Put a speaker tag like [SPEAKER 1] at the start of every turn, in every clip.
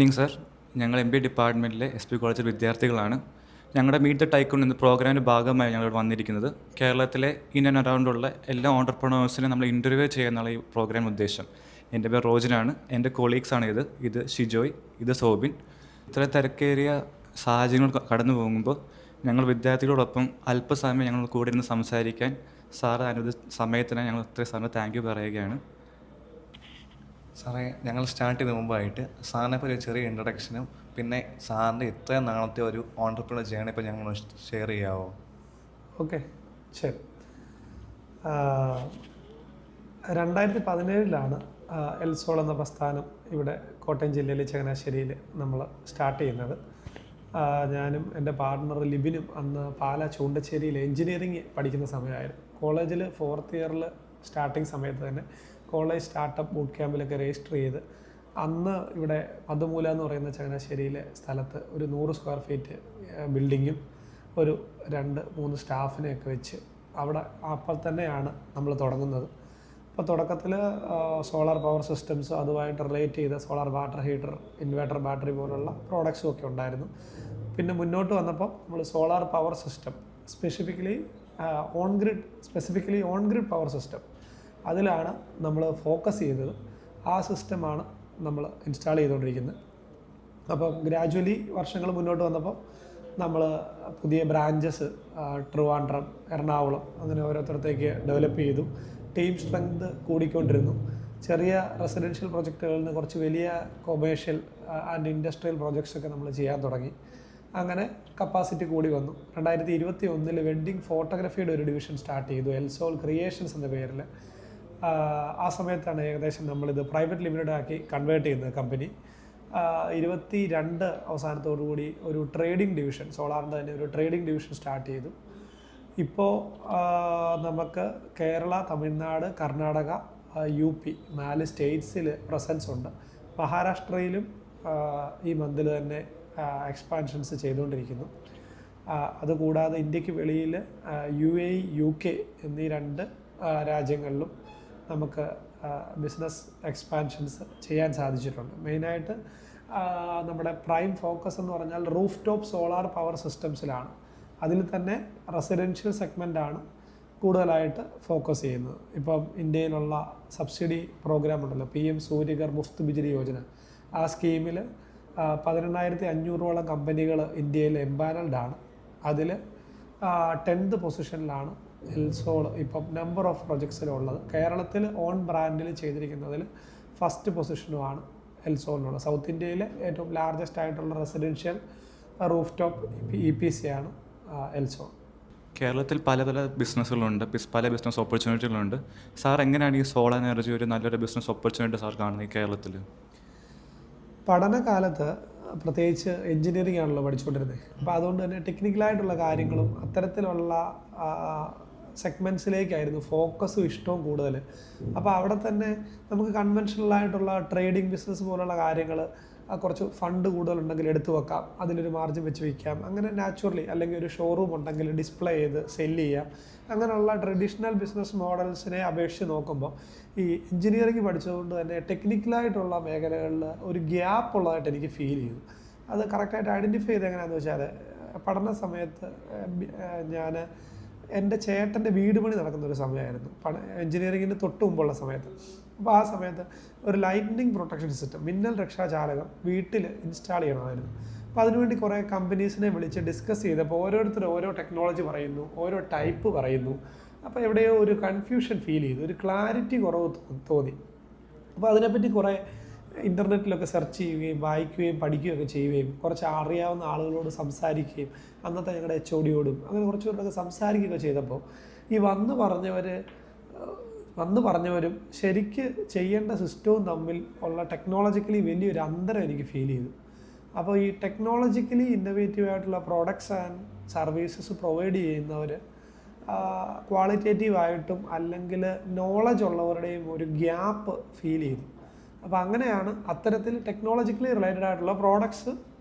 [SPEAKER 1] Evening sir. ഞങ്ങൾ MBA ഡിപ്പാർട്ട്മെൻറ്റിലെ SP കോളേജിൽ വിദ്യാർത്ഥികളാണ്. ഞങ്ങളുടെ മീറ്റ് ദ ടൈക്കൂൺ എന്ന പ്രോഗ്രാമിൻ്റെ ഭാഗമായി ഞങ്ങൾ വന്നിരിക്കുന്നത്. കേരളത്തിലെ ഇൻ ആൻഡ് അറൗണ്ടുള്ള എല്ലാ ഓണ്ടർപ്രണേഴ്സിനെ നമ്മൾ ഇൻ്റർവ്യൂ ചെയ്യുന്നുള്ള ഈ പ്രോഗ്രാം ഉദ്ദേശം. എൻ്റെ പേര് റോജനാണ്. എൻ്റെ കൊളീഗ്സാണ് ഇത് ഷിജോയ്, ഇത് സോബിൻ. ഇത്ര തിരക്കേറിയ സാഹചര്യങ്ങൾ കടന്നു പോകുമ്പോൾ ഞങ്ങൾ വിദ്യാർത്ഥികളോടൊപ്പം അല്പസമയം ഞങ്ങൾ കൂടെ ഇരുന്ന് സംസാരിക്കാൻ സാറ് അനുവദിച്ച സമയത്തിന് ഞങ്ങൾ ഒത്തിരി സാറിന് താങ്ക് യു പറയുകയാണ്.
[SPEAKER 2] സാറേ, ഞങ്ങൾ സ്റ്റാർട്ട് ചെയ്യുന്ന മുമ്പായിട്ട് സാറിനെ ഇപ്പോൾ ഒരു ചെറിയ ഇൻട്രഡക്ഷനും പിന്നെ സാറിൻ്റെ ഇത്രയും നാളത്തെ ഒരു ഓണ്ടർപ്രണർ ജേണി ഇപ്പോൾ ഞങ്ങൾ ഷെയർ ചെയ്യാമോ?
[SPEAKER 3] ഓക്കെ, ശരി. 2017 എൽസോൾ എന്ന പ്രസ്ഥാനം ഇവിടെ കോട്ടയം ജില്ലയിലെ ചങ്ങനാശ്ശേരിയിൽ നമ്മൾ സ്റ്റാർട്ട് ചെയ്യുന്നത്. ഞാനും എൻ്റെ പാർട്ട്ണർ ലിബിനും അന്ന് പാലാ ചൂണ്ടശ്ശേരിയിൽ എൻജിനീയറിങ് പഠിക്കുന്ന സമയമായിരുന്നു. കോളേജിൽ 4th ഇയറിൽ സ്റ്റാർട്ടിങ് സമയത്ത് തന്നെ കോളേജ് സ്റ്റാർട്ടപ്പ് ബൂട്ട് ക്യാമ്പിലൊക്കെ രജിസ്റ്റർ ചെയ്ത് അന്ന് ഇവിടെ മധുമൂല എന്ന് പറയുന്ന ചങ്ങനാശ്ശേരിയിലെ സ്ഥലത്ത് ഒരു 100 സ്ക്വയർ ഫീറ്റ് ബിൽഡിങ്ങും ഒരു 2-3 സ്റ്റാഫിനെയൊക്കെ വെച്ച് അവിടെ അപ്പോൾ തന്നെയാണ് നമ്മൾ തുടങ്ങുന്നത്. അപ്പോൾ തുടക്കത്തിൽ സോളാർ പവർ സിസ്റ്റംസ്, അതുമായിട്ട് റിലേറ്റ് ചെയ്ത solar water heater, inverter battery പോലുള്ള പ്രോഡക്ട്സും ഒക്കെ ഉണ്ടായിരുന്നു. പിന്നെ മുന്നോട്ട് വന്നപ്പോൾ നമ്മൾ solar power system specifically on grid power system അതിലാണ് നമ്മൾ ഫോക്കസ് ചെയ്തത്. ആ സിസ്റ്റമാണ് നമ്മൾ ഇൻസ്റ്റാൾ ചെയ്തുകൊണ്ടിരിക്കുന്നത്. അപ്പം ഗ്രാജുവലി വർഷങ്ങൾ മുന്നോട്ട് വന്നപ്പോൾ നമ്മൾ പുതിയ ബ്രാഞ്ചസ് ട്രിവാൻഡ്രം, എറണാകുളം അങ്ങനെ ഓരോരുത്തരത്തേക്ക് ഡെവലപ്പ് ചെയ്തു. ടീം സ്ട്രെങ്ത് കൂടിക്കൊണ്ടിരുന്നു. ചെറിയ റെസിഡൻഷ്യൽ പ്രൊജക്റ്റുകളിൽ നിന്ന് കുറച്ച് വലിയ കൊമേഴ്ഷ്യൽ ആൻഡ് ഇൻഡസ്ട്രിയൽ പ്രോജക്ട്സൊക്കെ നമ്മൾ ചെയ്യാൻ തുടങ്ങി. അങ്ങനെ കപ്പാസിറ്റി കൂടി വന്നു. 2021 വെഡ്ഡിങ് ഫോട്ടോഗ്രാഫിയുടെ ഒരു ഡിവിഷൻ സ്റ്റാർട്ട് ചെയ്തു, എൽസോൾ ക്രിയേഷൻസ് എന്ന പേരിൽ. ആ സമയത്താണ് ഏകദേശം നമ്മളിത് പ്രൈവറ്റ് ലിമിറ്റഡ് ആക്കി കൺവേർട്ട് ചെയ്യുന്നത് കമ്പനി. 22 അവസാനത്തോടുകൂടി ഒരു ട്രേഡിംഗ് ഡിവിഷൻ, സോളാറിൻ്റെ തന്നെ ഒരു ട്രേഡിംഗ് ഡിവിഷൻ സ്റ്റാർട്ട് ചെയ്തു. ഇപ്പോൾ നമുക്ക് കേരള, തമിഴ്നാട്, കർണാടക, UP 4 സ്റ്റേറ്റ്സിൽ പ്രസൻസ് ഉണ്ട്. മഹാരാഷ്ട്രയിലും ഈ മന്തിൽ തന്നെ എക്സ്പാൻഷൻസ് ചെയ്തുകൊണ്ടിരിക്കുന്നു. അതുകൂടാതെ ഇന്ത്യക്ക് വെളിയിൽ UAE, UK എന്നീ 2 രാജ്യങ്ങളിലും നമുക്ക് ബിസിനസ് എക്സ്പാൻഷൻസ് ചെയ്യാൻ സാധിച്ചിട്ടുണ്ട്. മെയിനായിട്ട് നമ്മുടെ പ്രൈം ഫോക്കസ് എന്ന് പറഞ്ഞാൽ റൂഫ് ടോപ്പ് സോളാർ പവർ സിസ്റ്റംസിലാണ്. അതിൽ തന്നെ റെസിഡൻഷ്യൽ സെഗ്മെൻ്റാണ് കൂടുതലായിട്ട് ഫോക്കസ് ചെയ്യുന്നത്. ഇപ്പം ഇന്ത്യയിലുള്ള സബ്സിഡി പ്രോഗ്രാം ഉണ്ടല്ലോ, PM സൂര്യഘർ മുഫ്ത് ബിജ്ലി യോജന. ആ സ്കീമിൽ 18,500ഓളം കമ്പനികൾ ഇന്ത്യയിൽ എംപാനൽഡാണ്. അതിൽ 10th പൊസിഷനിലാണ് എൽസോൾ ഇപ്പം നമ്പർ ഓഫ് പ്രൊജക്ട്സിലുള്ളത്. കേരളത്തിൽ ഓൺ ബ്രാൻഡിൽ ചെയ്തിരിക്കുന്നതിൽ ഫസ്റ്റ് പൊസിഷനുമാണ് എൽസോളിനുള്ളത്. സൗത്ത് ഇന്ത്യയിലെ ഏറ്റവും ലാർജസ്റ്റ് ആയിട്ടുള്ള റെസിഡൻഷ്യൽ റൂഫ് ടോപ്പ് EPC ആണ് എൽസോൾ.
[SPEAKER 1] കേരളത്തിൽ പല ബിസിനസ്സുകളുണ്ട്, പല ബിസിനസ് ഓപ്പർച്യൂണിറ്റികളുണ്ട്. സാർ എങ്ങനെയാണ് ഈ സോളാർ എനർജി ഒരു നല്ലൊരു ബിസിനസ് ഓപ്പർച്യൂണിറ്റി സാർ കാണുന്നത് ഈ കേരളത്തിൽ?
[SPEAKER 3] പഠനകാലത്ത് പ്രത്യേകിച്ച് എൻജിനീയറിംഗ് ആണല്ലോ പഠിച്ചുകൊണ്ടിരുന്നത്. അപ്പോൾ അതുകൊണ്ട് തന്നെ ടെക്നിക്കലായിട്ടുള്ള കാര്യങ്ങളും അത്തരത്തിലുള്ള സെഗ്മെൻറ്റ്സിലേക്കായിരുന്നു ഫോക്കസും ഇഷ്ടവും കൂടുതൽ. അപ്പോൾ അവിടെ തന്നെ നമുക്ക് കൺവെൻഷനലായിട്ടുള്ള ട്രേഡിംഗ് ബിസിനസ് പോലുള്ള കാര്യങ്ങൾ കുറച്ച് ഫണ്ട് കൂടുതലുണ്ടെങ്കിൽ എടുത്തു വെക്കാം, അതിലൊരു മാർജിൻ വെച്ച് വയ്ക്കാം, അങ്ങനെ നാച്ചുറലി. അല്ലെങ്കിൽ ഒരു ഷോറൂം ഉണ്ടെങ്കിൽ ഡിസ്പ്ലേ ചെയ്ത് സെല്ല് ചെയ്യാം. അങ്ങനെയുള്ള ട്രഡീഷണൽ ബിസിനസ് മോഡൽസിനെ അപേക്ഷിച്ച് നോക്കുമ്പോൾ ഈ എൻജിനീയറിംഗ് പഠിച്ചതുകൊണ്ട് തന്നെ ടെക്നിക്കലായിട്ടുള്ള മേഖലകളിൽ ഒരു ഗ്യാപ്പ് ഉള്ളതായിട്ട് എനിക്ക് ഫീൽ ചെയ്തു. അത് കറക്റ്റായിട്ട് ഐഡൻറ്റിഫൈ ചെയ്ത് എങ്ങനെയാണെന്ന് വെച്ചാൽ, പഠന സമയത്ത് ഞാൻ എൻ്റെ ചേട്ടൻ്റെ വീട് പണി നടക്കുന്ന ഒരു സമയമായിരുന്നു, എൻജിനീയറിങ്ങിന് തൊട്ട് മുമ്പുള്ള സമയത്ത്. അപ്പോൾ ആ സമയത്ത് ഒരു ലൈറ്റ്നിങ് പ്രൊട്ടക്ഷൻ സിസ്റ്റം, മിന്നൽ രക്ഷാചാലകം വീട്ടിൽ ഇൻസ്റ്റാൾ ചെയ്യണമായിരുന്നു. അപ്പോൾ അതിനുവേണ്ടി കുറേ കമ്പനീസിനെ വിളിച്ച് ഡിസ്കസ് ചെയ്തപ്പോൾ ഓരോരുത്തരും ഓരോ ടെക്നോളജി പറയുന്നു, ഓരോ ടൈപ്പ് പറയുന്നു. അപ്പോൾ എവിടെയോ ഒരു കൺഫ്യൂഷൻ ഫീൽ ചെയ്തു, ഒരു ക്ലാരിറ്റി കുറവ് തോന്നി. അപ്പോൾ അതിനെപ്പറ്റി കുറേ ഇൻ്റർനെറ്റിലൊക്കെ സെർച്ച് ചെയ്യുകയും വായിക്കുകയും പഠിക്കുകയൊക്കെ ചെയ്യുകയും കുറച്ച് അറിയാവുന്ന ആളുകളോട് സംസാരിക്കുകയും അന്നത്തെ ഞങ്ങളുടെ HODയോടും അങ്ങനെ കുറച്ചുകൂടെ സംസാരിക്കുകയൊക്കെ ചെയ്തപ്പോൾ ഈ വന്നു പറഞ്ഞവരും ശരിക്ക് ചെയ്യേണ്ട സിസ്റ്റവും തമ്മിൽ ഉള്ള ടെക്നോളജിക്കലി വലിയൊരു അന്തരം എനിക്ക് ഫീൽ ചെയ്തു. അപ്പോൾ ഈ ടെക്നോളജിക്കലി ഇന്നോവേറ്റീവ് ആയിട്ടുള്ള പ്രോഡക്ട്സ് ആൻഡ് സർവീസസ് പ്രൊവൈഡ് ചെയ്യുന്നവർ ക്വാളിറ്റേറ്റീവായിട്ടും അല്ലെങ്കിൽ നോളജ് ഉള്ളവരുടെയും ഒരു ഗ്യാപ്പ് ഫീൽ ചെയ്തു. അപ്പോൾ അങ്ങനെയാണ് അത്തരത്തിൽ ടെക്നോളജിക്കലി റിലേറ്റഡ് ആയിട്ടുള്ള പ്രോഡക്ട്സ്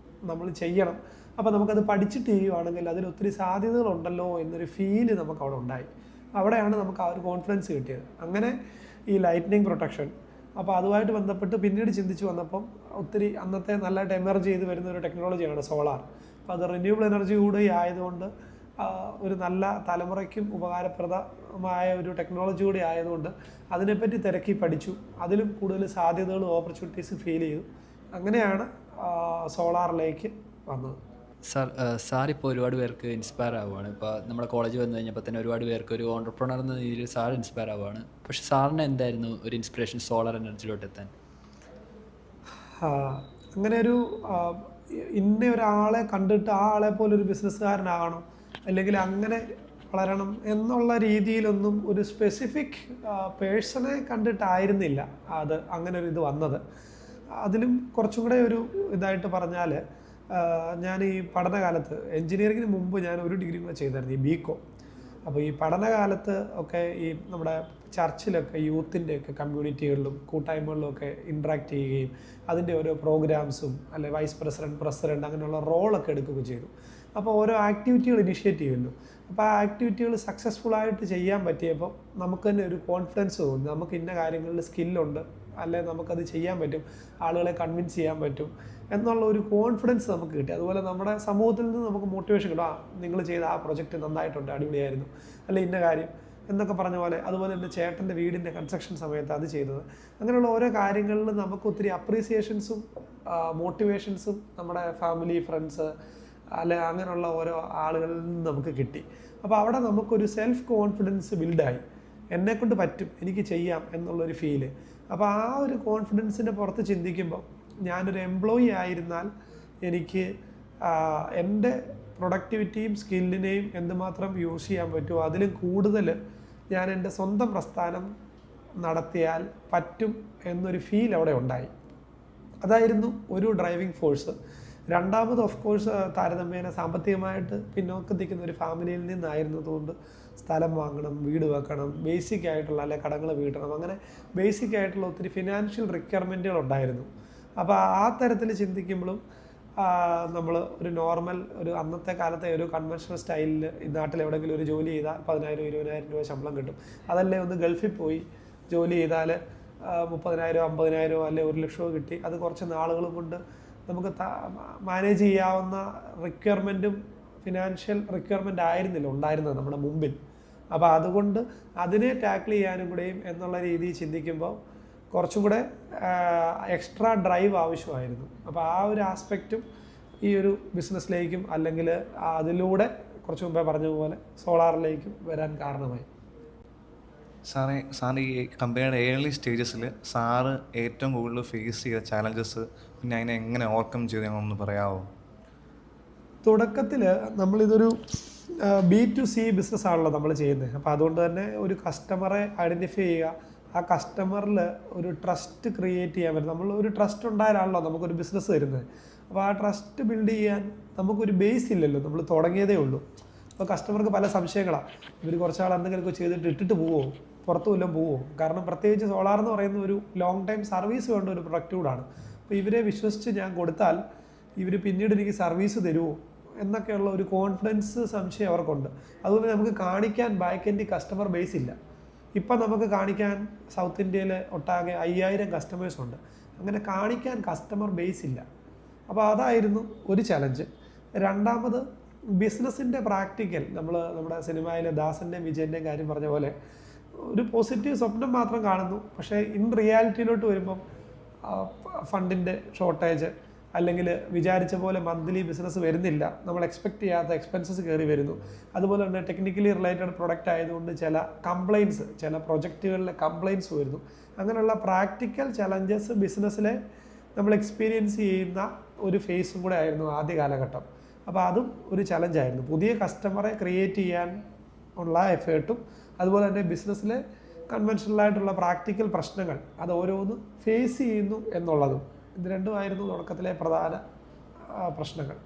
[SPEAKER 3] നമ്മൾ ചെയ്യണം. അപ്പോൾ നമുക്കത് പഠിച്ചിട്ട് ചെയ്യുകയാണെങ്കിൽ അതിൽ ഒത്തിരി സാധ്യതകളുണ്ടല്ലോ എന്നൊരു ഫീല് നമുക്ക് അവിടെ ഉണ്ടായി. അവിടെയാണ് നമുക്ക് ആ ഒരു കോൺഫിഡൻസ് കിട്ടിയത്. അങ്ങനെ ഈ ലൈറ്റ്നിങ് പ്രൊട്ടക്ഷൻ, അപ്പോൾ അതുമായിട്ട് ബന്ധപ്പെട്ട് പിന്നീട് ചിന്തിച്ച് വന്നപ്പം ഒത്തിരി അന്നത്തെ നല്ലതായിട്ട് എമർജ് ചെയ്ത് വരുന്ന ഒരു ടെക്നോളജിയാണ് സോളാർ. അപ്പോൾ അത് റിന്യൂവബിൾ എനർജി കൂടി ആയതുകൊണ്ട് ഒരു നല്ല തലമുറയ്ക്കും ഉപകാരപ്രദമായ ഒരു ടെക്നോളജി കൂടി ആയതുകൊണ്ട് അതിനെപ്പറ്റി തിരക്കി പഠിച്ചു. അതിലും കൂടുതൽ സാധ്യതകളും ഓപ്പർച്യൂണിറ്റീസ് ഫീൽ ചെയ്തു. അങ്ങനെയാണ് സോളാറിലേക്ക് വന്നത്.
[SPEAKER 4] സാർ ഇപ്പോൾ ഒരുപാട് പേർക്ക് ഇൻസ്പയർ ആവുകയാണ്. ഇപ്പോൾ നമ്മുടെ കോളേജ് വന്നു കഴിഞ്ഞപ്പോൾ തന്നെ ഒരുപാട് പേർക്ക് ഒരു ഓൺടർപ്രണർ എന്ന രീതിയിൽ സാർ ഇൻസ്പയർ ആവുകയാണ്. പക്ഷേ സാറിന് എന്തായിരുന്നു ഒരു ഇൻസ്പിറേഷൻ സോളാർ എനർജിയിലോട്ട് എത്താൻ?
[SPEAKER 3] അങ്ങനെ ഒരു ഇന്ന ഒരാളെ കണ്ടിട്ട് ആ ആളെ പോലെ ഒരു ബിസിനസ്സുകാരനാകണം അല്ലെങ്കിൽ അങ്ങനെ വളരണം എന്നുള്ള രീതിയിലൊന്നും ഒരു സ്പെസിഫിക് പേഴ്സണെ കണ്ടിട്ടായിരുന്നില്ല അത് അങ്ങനെ ഒരു ഇത് വന്നത്. അതിലും കുറച്ചും കൂടെ ഒരു ഇതായിട്ട് പറഞ്ഞാൽ, ഞാൻ ഈ പഠനകാലത്ത് എൻജിനീയറിങ്ങിന് മുമ്പ് ഞാൻ ഒരു ഡിഗ്രി കൂടെ ചെയ്തായിരുന്നു, ഈ ബികോം. അപ്പോൾ ഈ പഠനകാലത്ത് ഒക്കെ ഈ നമ്മുടെ ചർച്ചിലൊക്കെ യൂത്തിൻ്റെയൊക്കെ കമ്മ്യൂണിറ്റികളിലും കൂട്ടായ്മകളിലും ഒക്കെ ഇൻട്രാക്ട് ചെയ്യുകയും അതിൻ്റെ ഓരോ പ്രോഗ്രാംസും അല്ലെ വൈസ് പ്രസിഡൻറ്റ് അങ്ങനെയുള്ള റോളൊക്കെ എടുക്കുകയൊക്കെ ചെയ്തു. അപ്പോൾ ഓരോ ആക്ടിവിറ്റികൾ ഇനിഷ്യേറ്റ് ചെയ്യുമല്ലോ. അപ്പോൾ ആ ആക്ടിവിറ്റികൾ സക്സസ്ഫുള്ളായിട്ട് ചെയ്യാൻ പറ്റിയപ്പോൾ നമുക്ക് തന്നെ ഒരു കോൺഫിഡൻസ് തോന്നി. നമുക്ക് ഇന്ന കാര്യങ്ങളിൽ സ്കില്ലുണ്ട്, അല്ലെ നമുക്കത് ചെയ്യാൻ പറ്റും, ആളുകളെ കൺവിൻസ് ചെയ്യാൻ പറ്റും എന്നുള്ള ഒരു കോൺഫിഡൻസ് നമുക്ക് കിട്ടി. അതുപോലെ നമ്മുടെ സമൂഹത്തിൽ നിന്ന് നമുക്ക് മോട്ടിവേഷൻ കിട്ടും. നിങ്ങൾ ചെയ്ത ആ പ്രൊജക്റ്റ് നന്നായിട്ടുണ്ട്, അടിപൊളിയായിരുന്നു, അല്ലെ ഇന്ന കാര്യം എന്നൊക്കെ പറഞ്ഞ പോലെ. അതുപോലെ എൻ്റെ ചേട്ടൻ്റെ വീടിൻ്റെ കൺസ്ട്രക്ഷൻ സമയത്ത് അത് ചെയ്തത്. അങ്ങനെയുള്ള ഓരോ കാര്യങ്ങളിൽ നമുക്ക് ഒത്തിരി അപ്രീസിയേഷൻസും മോട്ടിവേഷൻസും നമ്മുടെ ഫാമിലി, ഫ്രണ്ട്സ് അല്ലെ അങ്ങനെയുള്ള ഓരോ ആളുകളിൽ നിന്ന് നമുക്ക് കിട്ടി. അപ്പോൾ അവിടെ നമുക്കൊരു സെൽഫ് കോൺഫിഡൻസ് ബിൽഡായി. എന്നെക്കൊണ്ട് പറ്റും, എനിക്ക് ചെയ്യാം എന്നുള്ളൊരു ഫീല്. അപ്പോൾ ആ ഒരു കോൺഫിഡൻസിൻ്റെ പുറത്ത് ചിന്തിക്കുമ്പോൾ ഞാനൊരു എംപ്ലോയി ആയിരുന്നാൽ എനിക്ക് എൻ്റെ പ്രൊഡക്ടിവിറ്റിയും സ്കില്ലിനെയും എന്തുമാത്രം യൂസ് ചെയ്യാൻ പറ്റുമോ അതിലും കൂടുതൽ ഞാൻ എൻ്റെ സ്വന്തം പ്രസ്ഥാനം നടത്തിയാൽ പറ്റും എന്നൊരു ഫീൽ അവിടെ ഉണ്ടായി. അതായിരുന്നു ഒരു ഡ്രൈവിംഗ് ഫോഴ്സ്. രണ്ടാമത് ഓഫ് കോഴ്സ് താരതമ്യേന സാമ്പത്തികമായിട്ട് പിന്നോക്കം നിൽക്കുന്ന ഒരു ഫാമിലിയിൽ നിന്നായിരുന്നതുകൊണ്ട് സ്ഥലം വാങ്ങണം, വീട് വെക്കണം, ബേസിക് ആയിട്ടുള്ള അല്ലെ കടങ്ങൾ വീട്ടണം, അങ്ങനെ ബേസിക് ആയിട്ടുള്ള ഒത്തിരി ഫിനാൻഷ്യൽ റിക്വയർമെൻറ്റുകൾ ഉണ്ടായിരുന്നു. അപ്പോൾ ആ തരത്തിൽ ചിന്തിക്കുമ്പോഴും നമ്മൾ ഒരു നോർമൽ ഒരു അന്നത്തെ കാലത്തെ ഒരു കൺവെൻഷണൽ സ്റ്റൈലിൽ ഈ നാട്ടിൽ എവിടെയെങ്കിലും ഒരു ജോലി ചെയ്താൽ 10,000-20,000 രൂപ ശമ്പളം കിട്ടും. അതല്ലേ ഒന്ന് ഗൾഫിൽ പോയി ജോലി ചെയ്താൽ 30,000 50,000 അല്ലെ 1,00,000 കിട്ടി അത് കുറച്ച് നാളുകൾ കൊണ്ട് നമുക്ക് മാനേജ് ചെയ്യാവുന്ന റിക്വയർമെൻറ്റും ഫിനാൻഷ്യൽ റിക്വയർമെൻ്റ് ആയിരുന്നില്ല ഉണ്ടായിരുന്നത് നമ്മുടെ മുമ്പിൽ. അപ്പോൾ അതുകൊണ്ട് അതിനെ ടാക്കിൾ ചെയ്യാനും കൂടെയും എന്നുള്ള രീതിയിൽ ചിന്തിക്കുമ്പോൾ കുറച്ചും കൂടെ എക്സ്ട്രാ ഡ്രൈവ് ആവശ്യമായിരുന്നു. അപ്പോൾ ആ ഒരു ആസ്പെക്റ്റും ഈ ഒരു ബിസിനസ്സിലേക്കും അല്ലെങ്കിൽ അതിലൂടെ കുറച്ച് മുമ്പേ പറഞ്ഞതുപോലെ സോളാറിലേക്കും വരാൻ കാരണമായി.
[SPEAKER 2] സാറ് ഈ കമ്പനിയുടെ ഏർലി സ്റ്റേജസിൽ സാറ് ഏറ്റവും കൂടുതൽ ഫേസ് ചെയ്ത ചാലഞ്ചസ് പിന്നെ അതിനെ എങ്ങനെ ഓവർകം ചെയ്ത് ഞങ്ങളൊന്ന് പറയാമോ?
[SPEAKER 3] തുടക്കത്തിൽ നമ്മളിതൊരു B2C ബിസിനസ്സാണല്ലോ നമ്മൾ ചെയ്യുന്നത്. അപ്പോൾ അതുകൊണ്ട് തന്നെ ഒരു കസ്റ്റമറെ ഐഡൻറ്റിഫൈ ചെയ്യുക, ആ കസ്റ്റമറിൽ ഒരു ട്രസ്റ്റ് ക്രിയേറ്റ് ചെയ്യാൻ പറ്റും. നമ്മൾ ഒരു ട്രസ്റ്റ് ഉണ്ടായാലാണല്ലോ നമുക്കൊരു ബിസിനസ് തരുന്നത്. അപ്പോൾ ആ ട്രസ്റ്റ് ബിൽഡ് ചെയ്യാൻ നമുക്കൊരു ബേസ് ഇല്ലല്ലോ, നമ്മൾ തുടങ്ങിയതേ ഉള്ളൂ. അപ്പോൾ കസ്റ്റമർക്ക് പല സംശയങ്ങളാണ്. ഇവർ കുറച്ചാൾ എന്തെങ്കിലുമൊക്കെ ചെയ്തിട്ട് ഇട്ടിട്ട് പോവുമോ, പുറത്തു വല്ലതും പോവുമോ? കാരണം പ്രത്യേകിച്ച് സോളാർ എന്ന് പറയുന്ന ഒരു ലോങ് ടൈം സർവീസ് വേണ്ട ഒരു പ്രൊഡക്റ്റ് കൂടാണ്. അപ്പോൾ ഇവരെ വിശ്വസിച്ച് ഞാൻ കൊടുത്താൽ ഇവർ പിന്നീട് എനിക്ക് സർവീസ് തരുമോ എന്നൊക്കെയുള്ള ഒരു കോൺഫിഡൻസ് സംശയം അവർക്കുണ്ട്. അതുപോലെ നമുക്ക് കാണിക്കാൻ ബാക്ക് എൻഡ് കസ്റ്റമർ ബേസ് ഇല്ല. ഇപ്പം നമുക്ക് കാണിക്കാൻ സൗത്ത് ഇന്ത്യയിൽ ഒട്ടാകെ 5,000 കസ്റ്റമേഴ്സ് ഉണ്ട്. അങ്ങനെ കാണിക്കാൻ കസ്റ്റമർ ബേസ് ഇല്ല. അപ്പോൾ അതായിരുന്നു ഒരു ചലഞ്ച്. രണ്ടാമത് ബിസിനസ്സിൻ്റെ പ്രാക്ടിക്കൽ. നമ്മുടെ സിനിമയിലെ ദാസൻ്റെയും വിജയൻ്റെയും കാര്യം പറഞ്ഞ പോലെ ഒരു പോസിറ്റീവ് സ്വപ്നം മാത്രം കാണുന്നു, പക്ഷേ ഇൻ റിയാലിറ്റിയിലോട്ട് വരുമ്പം ഫണ്ടിൻ്റെ ഷോർട്ടേജ് അല്ലെങ്കിൽ വിചാരിച്ച പോലെ മന്ത്ലി ബിസിനസ് വരുന്നില്ല, നമ്മൾ എക്സ്പെക്റ്റ് ചെയ്യാത്ത എക്സ്പെൻസസ് കയറി വരുന്നു. അതുപോലെ തന്നെ ടെക്നിക്കലി റിലേറ്റഡ് പ്രൊഡക്റ്റ് ആയതുകൊണ്ട് ചില കംപ്ലയിൻസ്, ചില പ്രൊജക്റ്റുകളിലെ കംപ്ലയിൻസ് വരുന്നു. അങ്ങനെയുള്ള പ്രാക്ടിക്കൽ ചലഞ്ചസ് ബിസിനസ്സിലെ നമ്മൾ എക്സ്പീരിയൻസ് ചെയ്യുന്ന ഒരു ഫേസും കൂടെ ആയിരുന്നു ആദ്യ കാലഘട്ടം. അപ്പോൾ അതും ഒരു ചലഞ്ചായിരുന്നു. പുതിയ കസ്റ്റമറെ ക്രിയേറ്റ് ചെയ്യാൻ ഉള്ള എഫേർട്ടും അതുപോലെ തന്നെ ബിസിനസ്സിലെ കൺവെൻഷനലായിട്ടുള്ള പ്രാക്ടിക്കൽ പ്രശ്നങ്ങൾ അത് ഓരോന്ന് ഫേസ് ചെയ്യുന്നു എന്നുള്ളതും, ഇത് രണ്ടുമായിരുന്നു തുടക്കത്തിലെ പ്രധാന പ്രശ്നങ്ങൾ.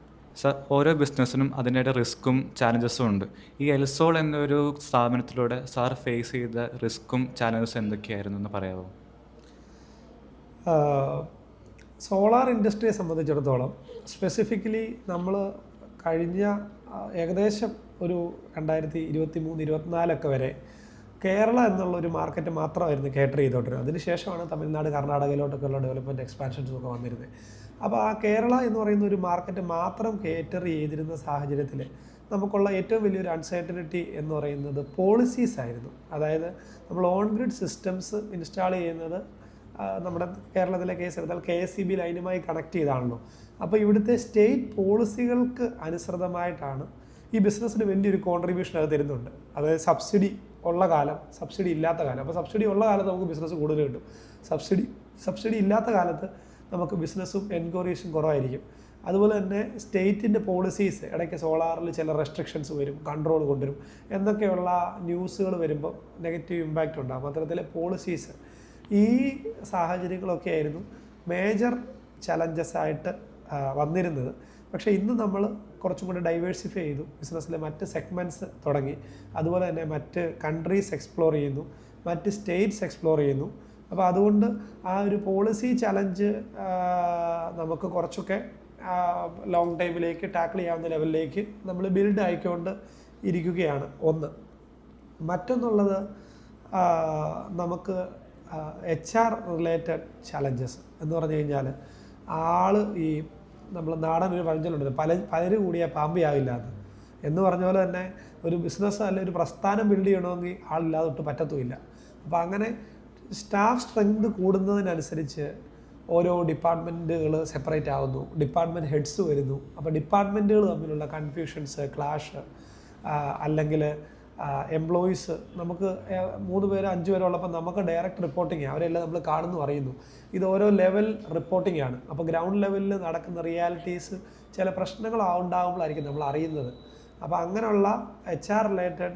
[SPEAKER 1] സർ, ഓരോ ബിസിനസ്സിനും അതിൻ്റെ റിസ്ക്കും ചാലഞ്ചസും ഉണ്ട്. ഈ എൽസോൾ എന്നൊരു സ്ഥാപനത്തിലൂടെ സാർ ഫേസ് ചെയ്ത റിസ്ക്കും ചാലഞ്ചസും എന്തൊക്കെയായിരുന്നു എന്ന് പറയാമോ?
[SPEAKER 3] സോളാർ ഇൻഡസ്ട്രിയെ സംബന്ധിച്ചിടത്തോളം സ്പെസിഫിക്കലി നമ്മൾ കഴിഞ്ഞ ഏകദേശം ഒരു 2023-24 വരെ കേരള എന്നുള്ള ഒരു മാർക്കറ്റ് മാത്രമായിരുന്നു കേറ്റർ ചെയ്തോണ്ടിരുന്നത്. അതിനുശേഷമാണ് തമിഴ്നാട്, കർണാടകയിലോട്ടൊക്കെയുള്ള ഡെവലപ്മെൻറ്റ് എക്സ്പാൻഷൻസും ഒക്കെ വന്നിരുന്നത്. അപ്പോൾ ആ കേരള എന്ന് പറയുന്ന ഒരു മാർക്കറ്റ് മാത്രം കേറ്റർ ചെയ്തിരുന്ന സാഹചര്യത്തിൽ നമുക്കുള്ള ഏറ്റവും വലിയൊരു അൺസർട്ടനിറ്റി എന്ന് പറയുന്നത് പോളിസീസ് ആയിരുന്നു. അതായത് നമ്മൾ ഓൺ ഗ്രിഡ് സിസ്റ്റംസ് ഇൻസ്റ്റാൾ ചെയ്യുന്നത് നമ്മുടെ കേരളത്തിലെ കേസ് എടുത്താൽ KSEB ലൈനുമായി കണക്ട് ചെയ്താണല്ലോ. അപ്പോൾ ഇവിടുത്തെ സ്റ്റേറ്റ് പോളിസികൾക്ക് അനുസൃതമായിട്ടാണ് ഈ ബിസിനസ്സിന് വലിയൊരു കോൺട്രിബ്യൂഷൻ അത് തരുന്നുണ്ട്. അതായത് സബ്സിഡി ഉള്ള കാലം, സബ്സിഡി ഇല്ലാത്ത കാലം. അപ്പോൾ സബ്സിഡി ഉള്ള കാലത്ത് നമുക്ക് ബിസിനസ് കൂടുതൽ കിട്ടും. സബ്സിഡി ഇല്ലാത്ത കാലത്ത് നമുക്ക് ബിസിനസ്സും എൻക്വയറീസും കുറവായിരിക്കും. അതുപോലെ തന്നെ സ്റ്റേറ്റിൻ്റെ പോളിസീസ്, ഇടയ്ക്ക് സോളാറിൽ ചില റെസ്ട്രിക്ഷൻസ് വരും, കൺട്രോൾ കൊണ്ടുവരും എന്നൊക്കെയുള്ള ന്യൂസുകൾ വരുമ്പോൾ നെഗറ്റീവ് ഇമ്പാക്റ്റ് ഉണ്ടാകും. അത്തരത്തിലെ പോളിസീസ്, ഈ സാഹചര്യങ്ങളൊക്കെ ആയിരുന്നു മേജർ ചലഞ്ചസ് ആയിട്ട് വന്നിരുന്നത്. പക്ഷേ ഇന്ന് നമ്മൾ കുറച്ചും കൂടി ഡൈവേഴ്സിഫൈ ചെയ്തു, ബിസിനസ്സിലെ മറ്റ് സെഗ്മെൻറ്റ്സ് തുടങ്ങി, അതുപോലെ തന്നെ മറ്റ് കൺട്രീസ് എക്സ്പ്ലോർ ചെയ്യുന്നു, മറ്റ് സ്റ്റേറ്റ്സ് എക്സ്പ്ലോർ ചെയ്യുന്നു. അപ്പോൾ അതുകൊണ്ട് ആ ഒരു പോളിസി ചലഞ്ച് നമുക്ക് കുറച്ചൊക്കെ ലോങ് ടൈമിലേക്ക് ടാക്കിൾ ചെയ്യാവുന്ന ലെവലിലേക്ക് നമ്മൾ ബിൽഡ് ആയിക്കൊണ്ട് ഇരിക്കുകയാണ്. ഒന്ന്. മറ്റൊന്നുള്ളത് നമുക്ക് HR റിലേറ്റഡ് ചലഞ്ചസ് എന്ന് പറഞ്ഞു കഴിഞ്ഞാൽ ഈ നമ്മൾ നാടൻ ഒരു പഴഞ്ചൊല്ലുണ്ട്, പലര് കൂടിയ പാമ്പിയാവില്ല എന്ന് പറഞ്ഞ പോലെ തന്നെ ഒരു ബിസിനസ് അല്ലെങ്കിൽ ഒരു പ്രസ്ഥാനം ബിൽഡ് ചെയ്യണമെങ്കിൽ ആളില്ലാതെ ഒട്ട് പറ്റത്തുമില്ല. അപ്പോൾ അങ്ങനെ സ്റ്റാഫ് സ്ട്രെങ്ത് കൂടുന്നതിനനുസരിച്ച് ഓരോ ഡിപ്പാർട്ട്മെൻറ്റുകൾ സെപ്പറേറ്റ് ആവുന്നു, ഡിപ്പാർട്ട്മെൻറ്റ് ഹെഡ്സ് വരുന്നു. അപ്പോൾ ഡിപ്പാർട്ട്മെൻറ്റുകൾ തമ്മിലുള്ള കൺഫ്യൂഷൻസ്, ക്ലാഷ്, അല്ലെങ്കിൽ എംപ്ലോയീസ്, നമുക്ക് 3 പേര് 5 പേരോ ഉള്ളപ്പോൾ നമുക്ക് ഡയറക്റ്റ് റിപ്പോർട്ടിങ്, അവരെല്ലാം നമ്മൾ കാണുന്നു അറിയുന്നു. ഇത് ഓരോ ലെവൽ റിപ്പോർട്ടിംഗ് ആണ്. അപ്പോൾ ഗ്രൗണ്ട് ലെവലിൽ നടക്കുന്ന റിയാലിറ്റീസ് ചില പ്രശ്നങ്ങൾ ഉണ്ടാകുമ്പോഴായിരിക്കും നമ്മൾ അറിയുന്നത്. അപ്പോൾ അങ്ങനെയുള്ള HR റിലേറ്റഡ്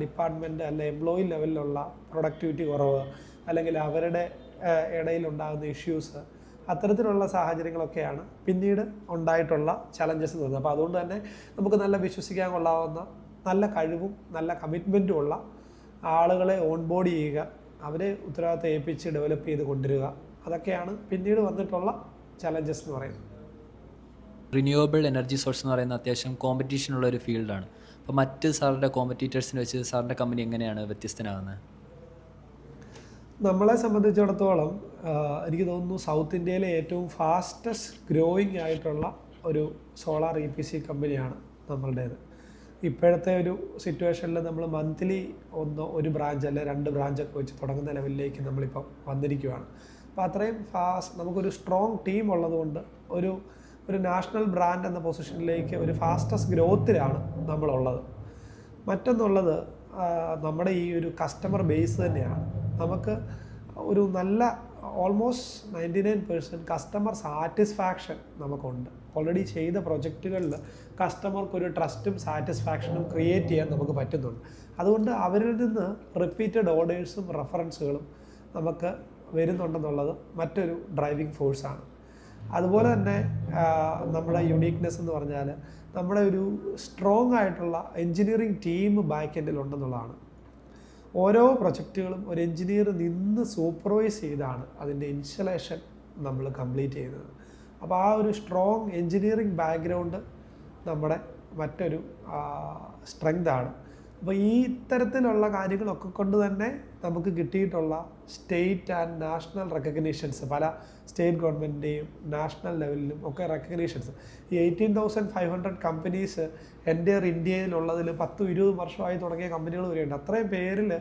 [SPEAKER 3] ഡിപ്പാർട്ട്മെൻറ്റ് അല്ല എംപ്ലോയി ലെവലിലുള്ള പ്രൊഡക്ടിവിറ്റി കുറവ്, അല്ലെങ്കിൽ അവരുടെ ഇടയിലുണ്ടാകുന്ന ഇഷ്യൂസ്, അത്തരത്തിലുള്ള സാഹചര്യങ്ങളൊക്കെയാണ് പിന്നീട് ഉണ്ടായിട്ടുള്ള ചലഞ്ചസ് എന്ന് പറയുന്നത്. അപ്പോൾ അതുകൊണ്ട് തന്നെ നമുക്ക് നല്ല വിശ്വസിക്കാൻ കൊള്ളാവുന്ന, നല്ല കഴിവും നല്ല കമ്മിറ്റ്മെൻറ്റും ഉള്ള ആളുകളെ ഓൺബോർഡ് ചെയ്യുക, അവരെ ഉത്തരവാദിത്തം ഏൽപ്പിച്ച് ഡെവലപ്പ് ചെയ്ത് കൊണ്ടുവരിക, അതൊക്കെയാണ് പിന്നീട് വന്നിട്ടുള്ള ചലഞ്ചസ് എന്ന് പറയുന്നത്.
[SPEAKER 4] റിന്യൂവബിൾ എനർജി സോഴ്സ് എന്ന് പറയുന്നത് അത്യാവശ്യം കോമ്പറ്റീഷനുള്ള ഒരു ഫീൽഡാണ്. അപ്പോൾ മറ്റ് സാറിൻ്റെ കോമ്പറ്റീറ്റേഴ്സിനെ വെച്ച് സാറിൻ്റെ കമ്പനി എങ്ങനെയാണ് വ്യത്യസ്തനാകുന്നത്?
[SPEAKER 3] നമ്മളെ സംബന്ധിച്ചിടത്തോളം എനിക്ക് തോന്നുന്നു സൗത്ത് ഇന്ത്യയിലെ ഏറ്റവും ഫാസ്റ്റസ്റ്റ് ഗ്രോയിങ് ആയിട്ടുള്ള ഒരു സോളാർ EPC കമ്പനിയാണ് നമ്മളുടേത്. ഇപ്പോഴത്തെ ഒരു സിറ്റുവേഷനിൽ നമ്മൾ മന്ത്ലി ഒരു ബ്രാഞ്ച് അല്ലെ 2 ബ്രാഞ്ചൊക്കെ വെച്ച് തുടങ്ങുന്ന ലെവലിലേക്ക് നമ്മളിപ്പം വന്നിരിക്കുകയാണ്. അപ്പോൾ അത്രയും നമുക്കൊരു സ്ട്രോങ് ടീം ഉള്ളതുകൊണ്ട് ഒരു നാഷണൽ ബ്രാൻഡ് എന്ന പൊസിഷനിലേക്ക് ഒരു ഫാസ്റ്റസ്റ്റ് ഗ്രോത്തിലാണ് നമ്മളുള്ളത്. മറ്റൊന്നുള്ളത് നമ്മുടെ ഈ ഒരു കസ്റ്റമർ ബേസ് തന്നെയാണ്. നമുക്ക് ഒരു നല്ല ഓൾമോസ്റ്റ് 99% കസ്റ്റമർ സാറ്റിസ്ഫാക്ഷൻ നമുക്കുണ്ട്. ഓൾറെഡി ചെയ്ത പ്രൊജക്റ്റുകളിൽ കസ്റ്റമർക്കൊരു ട്രസ്റ്റും സാറ്റിസ്ഫാക്ഷനും ക്രിയേറ്റ് ചെയ്യാൻ നമുക്ക് പറ്റുന്നുണ്ട്. അതുകൊണ്ട് അവരിൽ നിന്ന് റിപ്പീറ്റഡ് ഓർഡേഴ്സും റെഫറൻസുകളും നമുക്ക് വരുന്നുണ്ടെന്നുള്ളത് മറ്റൊരു ഡ്രൈവിംഗ് ഫോഴ്സാണ്. അതുപോലെ തന്നെ നമ്മുടെ യുണീക്നെസ് എന്ന് പറഞ്ഞാൽ നമ്മുടെ ഒരു സ്ട്രോങ് ആയിട്ടുള്ള എൻജിനീയറിംഗ് ടീം ബാക്ക് എൻഡിൽ ഉണ്ടെന്നുള്ളതാണ്. ഓരോ പ്രൊജക്റ്റുകളും ഒരു എൻജിനീയർ നിന്ന് സൂപ്പർവൈസ് ചെയ്താണ് അതിൻ്റെ ഇൻസ്റ്റലേഷൻ നമ്മൾ കംപ്ലീറ്റ് ചെയ്യുന്നത്. അപ്പോൾ ആ ഒരു സ്ട്രോങ് എൻജിനീയറിംഗ് ബാക്ക്ഗ്രൗണ്ട് നമ്മുടെ മറ്റൊരു സ്ട്രെങ്താണ്. അപ്പോൾ ഈ ഇത്തരത്തിലുള്ള കാര്യങ്ങളൊക്കെ കൊണ്ട് തന്നെ നമുക്ക് കിട്ടിയിട്ടുള്ള സ്റ്റേറ്റ് ആൻഡ് നാഷണൽ റെക്കഗ്നീഷൻസ്, പല സ്റ്റേറ്റ് ഗവൺമെൻറ്റിൻ്റെയും നാഷണൽ ലെവലിലും ഒക്കെ റെക്കഗ്നീഷൻസ്. ഈ 18,500 കമ്പനീസ് എൻ്റെ ഇന്ത്യയിലുള്ളതിൽ 10-20 വർഷമായി തുടങ്ങിയ കമ്പനികൾ വരെയുണ്ട്. അത്രയും പേരിൽ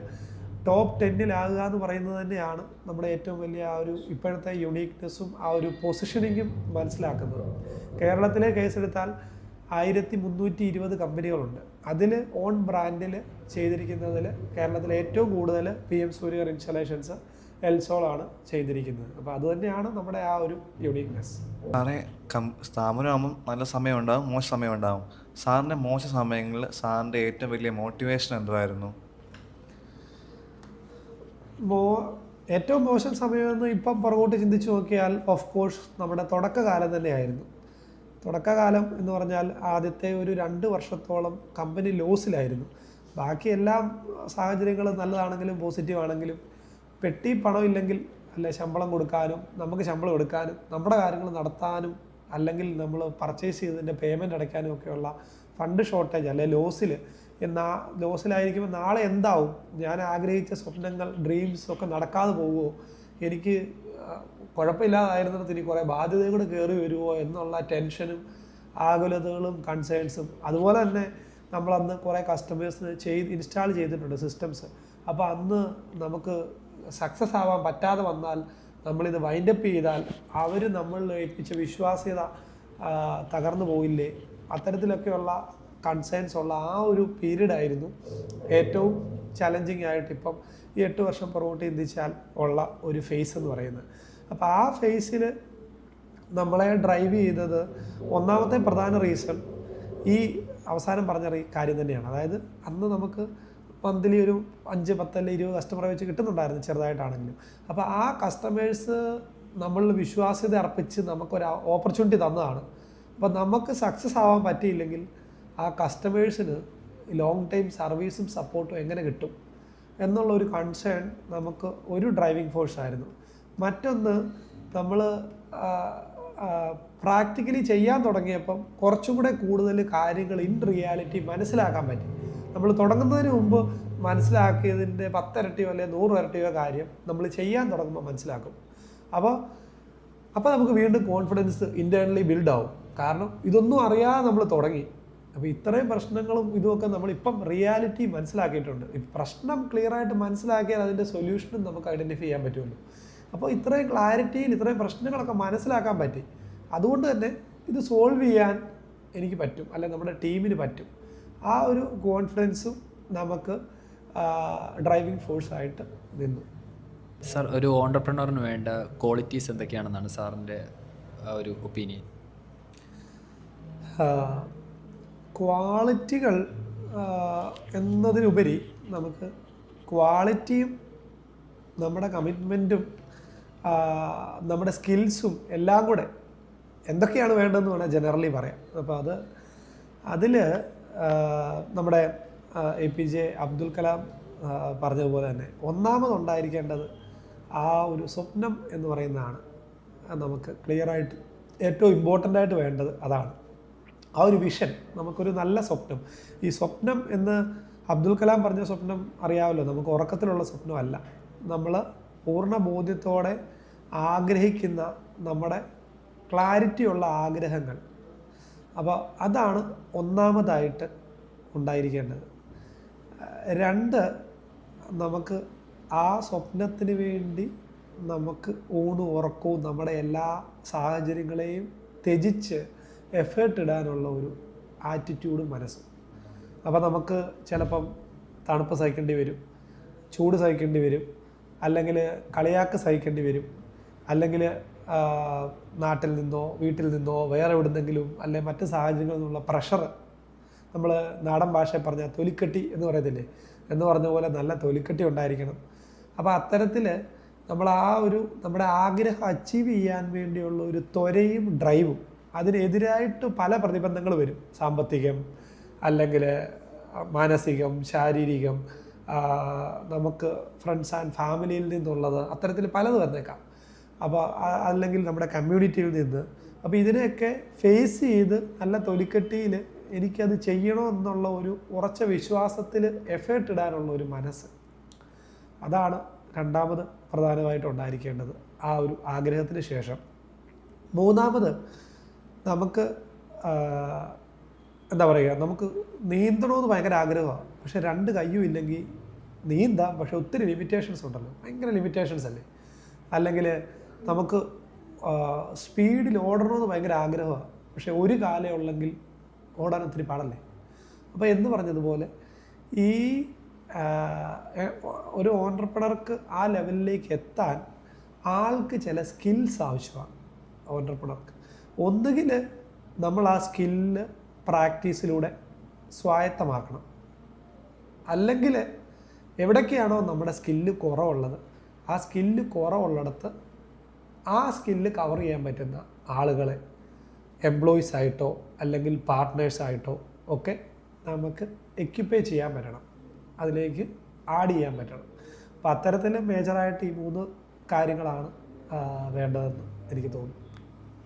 [SPEAKER 3] ടോപ്പ് 10-ലാകുക എന്ന് പറയുന്നത് തന്നെയാണ് നമ്മുടെ ഏറ്റവും വലിയ ആ ഒരു ഇപ്പോഴത്തെ യുണീക്നെസ്സും ആ ഒരു പൊസിഷനിങ്ങും മനസ്സിലാക്കുന്നത്. കേരളത്തിലെ കേസെടുത്താൽ 1320 കമ്പനികളുണ്ട്. അതിൽ ഓൺ ബ്രാൻഡിൽ ചെയ്തിരിക്കുന്നതിൽ കേരളത്തിലെ ഏറ്റവും കൂടുതൽ PM സൂര്യർ ഇൻസ്റ്റലേഷൻസ് എൽസോളാണ് ചെയ്തിരിക്കുന്നത്. അപ്പോൾ അതുതന്നെയാണ് നമ്മുടെ ആ ഒരു യുണീക്നെസ്.
[SPEAKER 2] സാറേ, സ്ഥാപനമാകുമ്പം നല്ല സമയം ഉണ്ടാകും, മോശം സമയം ഉണ്ടാകും. സാറിൻ്റെ മോശം സമയങ്ങളിൽ സാറിൻ്റെ ഏറ്റവും വലിയ മോട്ടിവേഷൻ എന്തുമായിരുന്നു?
[SPEAKER 3] ഏറ്റവും മോശം സമയമെന്ന് ഇപ്പം പുറകോട്ട് ചിന്തിച്ച് നോക്കിയാൽ ഓഫ് കോഴ്സ് നമ്മുടെ തുടക്കകാലം തന്നെയായിരുന്നു. തുടക്കകാലം എന്ന് പറഞ്ഞാൽ ആദ്യത്തെ ഒരു 2 വർഷത്തോളം കമ്പനി ലോസിലായിരുന്നു. ബാക്കി എല്ലാം സാഹചര്യങ്ങളും നല്ലതാണെങ്കിലും പോസിറ്റീവ് ആണെങ്കിലും പെട്ടി പണമില്ലെങ്കിൽ അല്ലെ ശമ്പളം കൊടുക്കാനും നമുക്ക് ശമ്പളം എടുക്കാനും നമ്മുടെ കാര്യങ്ങൾ നടത്താനും അല്ലെങ്കിൽ നമ്മൾ പർച്ചേസ് ചെയ്തതിൻ്റെ പേയ്മെൻറ്റ് അടയ്ക്കാനും ഒക്കെയുള്ള ഫണ്ട് ഷോർട്ടേജ് അല്ലെ ലോസിലായിരിക്കുമ്പോൾ നാളെ എന്താവും, ഞാൻ ആഗ്രഹിച്ച സ്വപ്നങ്ങൾ ഡ്രീംസ് ഒക്കെ നടക്കാതെ പോവുമോ, എനിക്ക് കുഴപ്പമില്ലാതായിരുന്നിടത്ത് ഇനി കുറേ ബാധ്യതയും കൂടെ കയറി വരുമോ എന്നുള്ള ടെൻഷനും ആകുലതകളും കൺസേൺസും. അതുപോലെ തന്നെ നമ്മളന്ന് കുറേ കസ്റ്റമേഴ്സിന് ഇൻസ്റ്റാൾ ചെയ്തിട്ടുണ്ട് സിസ്റ്റംസ്. അപ്പോൾ അന്ന് നമുക്ക് സക്സസ് ആവാൻ പറ്റാതെ വന്നാൽ, നമ്മളിത് വൈൻഡപ്പ് ചെയ്താൽ അവർ നമ്മളിൽ ഏൽപ്പിച്ച വിശ്വാസ്യത തകർന്നു പോയില്ലേ, അത്തരത്തിലൊക്കെയുള്ള കൺസേൺസ് ഉള്ള ആ ഒരു പീരീഡായിരുന്നു ഏറ്റവും ചലഞ്ചിങ് ആയിട്ട് ഇപ്പം ഈ 8 വർഷം പുറകോട്ട് ചിന്തിച്ചാൽ ഉള്ള ഒരു ഫേസ് എന്ന് പറയുന്നത്. അപ്പോൾ ആ ഫേസിൽ നമ്മളെ ഡ്രൈവ് ചെയ്തത് ഒന്നാമത്തെ പ്രധാന റീസൺ ഈ അവസാനം പറഞ്ഞ കാര്യം തന്നെയാണ്. അതായത് അന്ന് നമുക്ക് മന്ത്ലി ഒരു 5, 10 അല്ലെങ്കിൽ 20 കസ്റ്റമറെ വെച്ച് കിട്ടുന്നുണ്ടായിരുന്നു ചെറുതായിട്ടാണെങ്കിലും. അപ്പോൾ ആ കസ്റ്റമേഴ്സ് നമ്മളിൽ വിശ്വാസ്യത അർപ്പിച്ച് നമുക്കൊരു ഓപ്പർച്യൂണിറ്റി തന്നതാണ്. അപ്പോൾ നമുക്ക് സക്സസ് ആവാൻ പറ്റിയില്ലെങ്കിൽ ആ കസ്റ്റമേഴ്സിന് ലോങ് ടൈം സർവീസും സപ്പോർട്ടും എങ്ങനെ കിട്ടും എന്നുള്ളൊരു കൺസേൺ നമുക്ക് ഒരു ഡ്രൈവിംഗ് ഫോഴ്സായിരുന്നു. മറ്റൊന്ന്, നമ്മൾ പ്രാക്ടിക്കലി ചെയ്യാൻ തുടങ്ങിയപ്പം കുറച്ചും കൂടെ കൂടുതൽ കാര്യങ്ങൾ ഇൻ റിയാലിറ്റി മനസ്സിലാക്കാൻ പറ്റി. നമ്മൾ തുടങ്ങുന്നതിന് മുമ്പ് മനസ്സിലാക്കിയതിൻ്റെ 10 ഇരട്ടിയോ അല്ലെങ്കിൽ 100 ഇരട്ടിയോ കാര്യം നമ്മൾ ചെയ്യാൻ തുടങ്ങുമ്പോൾ മനസ്സിലാക്കും. അപ്പോൾ നമുക്ക് വീണ്ടും കോൺഫിഡൻസ് ഇൻറ്റേർണലി ബിൽഡാവും. കാരണം ഇതൊന്നും അറിയാതെ നമ്മൾ തുടങ്ങി. അപ്പോൾ ഇത്രയും പ്രശ്നങ്ങളും ഇതുമൊക്കെ നമ്മളിപ്പം റിയാലിറ്റി മനസ്സിലാക്കിയിട്ടുണ്ട്. ഈ പ്രശ്നം ക്ലിയറായിട്ട് മനസ്സിലാക്കിയാൽ അതിൻ്റെ സൊല്യൂഷനും നമുക്ക് ഐഡൻറ്റിഫൈ ചെയ്യാൻ പറ്റുമല്ലോ. അപ്പോൾ ഇത്രയും ക്ലാരിറ്റിയിൽ ഇത്രയും പ്രശ്നങ്ങളൊക്കെ മനസ്സിലാക്കാൻ പറ്റി. അതുകൊണ്ട് തന്നെ ഇത് സോൾവ് ചെയ്യാൻ എനിക്ക് പറ്റും, അല്ലെങ്കിൽ നമ്മുടെ ടീമിന് പറ്റും. ആ ഒരു കോൺഫിഡൻസും നമുക്ക് ഡ്രൈവിംഗ് ഫോഴ്സായിട്ട് നിന്നു.
[SPEAKER 4] സാർ, ഒരു ഓണ്ടർപ്രണറിന് വേണ്ട ക്വാളിറ്റീസ് എന്തൊക്കെയാണെന്നാണ് സാറിൻ്റെ ഒരു ഒപ്പീനിയൻ?
[SPEAKER 3] ക്വാളിറ്റികൾ എന്നതിനുപരി നമുക്ക് ക്വാളിറ്റിയും നമ്മുടെ കമ്മിറ്റ്മെൻറ്റും നമ്മുടെ സ്കിൽസും എല്ലാം കൂടെ എന്തൊക്കെയാണ് വേണ്ടതെന്ന് വേണേൽ ജനറലി പറയാം. അപ്പോൾ അതിൽ നമ്മുടെ APJ അബ്ദുൽ കലാം പറഞ്ഞതുപോലെ തന്നെ ഒന്നാമതുണ്ടായിരിക്കേണ്ടത് ആ ഒരു സ്വപ്നം എന്ന് പറയുന്നതാണ് നമുക്ക് ക്ലിയറായിട്ട് ഏറ്റവും ഇമ്പോർട്ടൻ്റ് ആയിട്ട് വേണ്ടത്. അതാണ് ആ ഒരു വിഷൻ, നമുക്കൊരു നല്ല സ്വപ്നം. ഈ സ്വപ്നം എന്ന് അബ്ദുൽ കലാം പറഞ്ഞ സ്വപ്നം അറിയാമല്ലോ, നമുക്ക് ഉറക്കത്തിലുള്ള സ്വപ്നമല്ല, നമ്മൾ പൂർണ്ണ ബോധ്യത്തോടെ ആഗ്രഹിക്കുന്ന നമ്മുടെ ക്ലാരിറ്റിയുള്ള ആഗ്രഹങ്ങൾ. അപ്പോൾ അതാണ് ഒന്നാമതായിട്ട് ഉണ്ടായിരിക്കേണ്ടത്. 2, നമുക്ക് ആ സ്വപ്നത്തിന് വേണ്ടി നമുക്ക് ഊണും ഉറക്കവും നമ്മുടെ എല്ലാ സാഹചര്യങ്ങളെയും ത്യജിച്ച് എഫേർട്ട് ഇടാനുള്ള ഒരു ആറ്റിറ്റ്യൂഡും മനസ്സും. അപ്പോൾ നമുക്ക് ചിലപ്പം തണുപ്പ് സഹിക്കേണ്ടി വരും, ചൂട് സഹിക്കേണ്ടി വരും, അല്ലെങ്കിൽ കളിയാക്ക് സഹിക്കേണ്ടി വരും, അല്ലെങ്കിൽ നാട്ടിൽ നിന്നോ വീട്ടിൽ നിന്നോ വേറെ എവിടുന്നെങ്കിലും അല്ലെങ്കിൽ മറ്റ് സാഹചര്യങ്ങളിൽ നിന്നുള്ള പ്രഷർ, നമ്മൾ നാടൻ ഭാഷയിൽ പറഞ്ഞാൽ തൊലിക്കെട്ടി എന്ന് പറയത്തില്ലേ, എന്ന് പറഞ്ഞ പോലെ നല്ല തൊലിക്കെട്ടി ഉണ്ടായിരിക്കണം. അപ്പോൾ അത്തരത്തിൽ നമ്മൾ ആ ഒരു നമ്മുടെ ആഗ്രഹം അച്ചീവ് ചെയ്യാൻ വേണ്ടിയുള്ള ഒരു ത്വരയും ഡ്രൈവും, അതിനെതിരായിട്ട് പല പ്രതിബന്ധങ്ങൾ വരും. സാമ്പത്തികം, അല്ലെങ്കിൽ മാനസികം, ശാരീരികം, നമുക്ക് ഫ്രണ്ട്സ് ആൻഡ് ഫാമിലിയിൽ നിന്നുള്ളത്, അത്തരത്തിൽ പലത് വന്നേക്കാം. അപ്പോൾ അല്ലെങ്കിൽ നമ്മുടെ കമ്മ്യൂണിറ്റിയിൽ നിന്ന്. അപ്പോൾ ഇതിനെയൊക്കെ ഫേസ് ചെയ്ത് നല്ല തൊലിക്കെട്ടിയിൽ എനിക്കത് ചെയ്യണമെന്നുള്ള ഒരു ഉറച്ച വിശ്വാസത്തിൽ എഫേർട്ട് ഇടാനുള്ള ഒരു മനസ്സ്, അതാണ് രണ്ടാമത് പ്രധാനമായിട്ട് ഉണ്ടായിരിക്കേണ്ടത് ആ ഒരു ആഗ്രഹത്തിന് ശേഷം. മൂന്നാമത്, നമുക്ക് എന്താ പറയുക, നമുക്ക് നീന്തണമെന്ന് ഭയങ്കര ആഗ്രഹമാണ്, പക്ഷെ 2 കയ്യും ഇല്ലെങ്കിൽ നീന്താം, പക്ഷെ ഒത്തിരി ലിമിറ്റേഷൻസ് ഉണ്ടല്ലോ, ഭയങ്കര ലിമിറ്റേഷൻസ് അല്ലേ. അല്ലെങ്കിൽ നമുക്ക് സ്പീഡിൽ ഓടണമെന്ന് ഭയങ്കര ആഗ്രഹമാണ്, പക്ഷെ ഒരു കാലേ ഉള്ളെങ്കിൽ ഓടാൻ ഒത്തിരി പാടല്ലേ. അപ്പോൾ എന്ന് പറഞ്ഞതുപോലെ ഈ ഒരു ഓൺട്രപ്രണർക്ക് ആ ലെവലിലേക്ക് എത്താൻ ആൾക്ക് ചില സ്കിൽസ് ആവശ്യമാണ്. ഓൺട്രപ്രണർക്ക് ഒന്നുകിൽ നമ്മൾ ആ സ്കില്ല് പ്രാക്ടീസിലൂടെ സ്വായത്തമാക്കണം, അല്ലെങ്കിൽ എവിടൊക്കെയാണോ നമ്മുടെ സ്കില്ല് കുറവുള്ളത് ആ സ്കില്ല് കുറവുള്ളിടത്ത് ആ സ്കില്ല് കവർ ചെയ്യാൻ പറ്റുന്ന ആളുകളെ എംപ്ലോയീസ് ആയിട്ടോ അല്ലെങ്കിൽ പാർട്ട്നേഴ്സായിട്ടോ ഒക്കെ നമുക്ക് എക്യുപ്പൈ ചെയ്യാൻ പറ്റണം, അതിലേക്ക് ആഡ് ചെയ്യാൻ പറ്റണം. അപ്പോൾ അത്തരത്തിൽ മേജറായിട്ട് ഈ 3 കാര്യങ്ങളാണ് വേണ്ടതെന്ന് എനിക്ക് തോന്നുന്നു.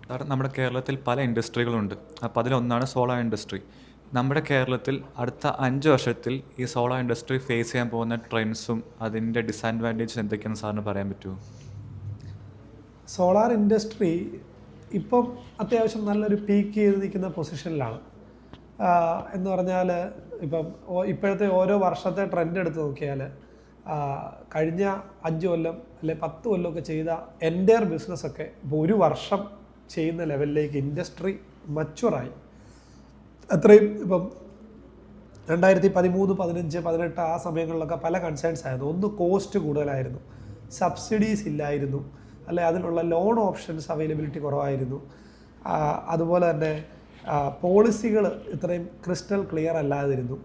[SPEAKER 1] കാരണം നമ്മുടെ കേരളത്തിൽ പല ഇൻഡസ്ട്രികളുണ്ട്. അപ്പോൾ അതിലൊന്നാണ് സോളാർ ഇൻഡസ്ട്രി. നമ്മുടെ കേരളത്തിൽ അടുത്ത 5 വർഷത്തിൽ ഈ സോളാർ ഇൻഡസ്ട്രി ഫേസ് ചെയ്യാൻ പോകുന്ന ട്രെൻഡ്സും അതിൻ്റെ ഡിസഡ്വാൻറ്റേജസ് എന്തൊക്കെയാണെന്ന് സാറിന് പറയാൻ പറ്റുമോ?
[SPEAKER 3] സോളാർ ഇൻഡസ്ട്രി ഇപ്പം അത്യാവശ്യം നല്ലൊരു പീക്ക് ചെയ്ത് നിൽക്കുന്ന പൊസിഷനിലാണ്. എന്ന് പറഞ്ഞാൽ ഇപ്പം ഇപ്പോഴത്തെ ഓരോ വർഷത്തെ ട്രെൻഡ് എടുത്ത് നോക്കിയാൽ കഴിഞ്ഞ 5 കൊല്ലം അല്ലെ 10 കൊല്ലമൊക്കെ ചെയ്ത എൻ്റയർ ബിസിനസ്സൊക്കെ ഇപ്പോൾ ഒരു വർഷം ചെയ്യുന്ന ലെവലിലേക്ക് ഇൻഡസ്ട്രി മച്ചുവറായി. അത്രയും ഇപ്പം 2013, 15, 18 ആ സമയങ്ങളിലൊക്കെ പല കൺസേൺസ് ആയിരുന്നു. ഒന്ന് കോസ്റ്റ് കൂടുതലായിരുന്നു, സബ്സിഡീസ് ഇല്ലായിരുന്നു, അല്ലെ അതിനുള്ള ലോൺ ഓപ്ഷൻസ് അവൈലബിലിറ്റി കുറവായിരുന്നു. അതുപോലെ തന്നെ പോളിസികൾ ഇത്രയും ക്രിസ്റ്റൽ ക്ലിയർ അല്ലാതിരുന്നു.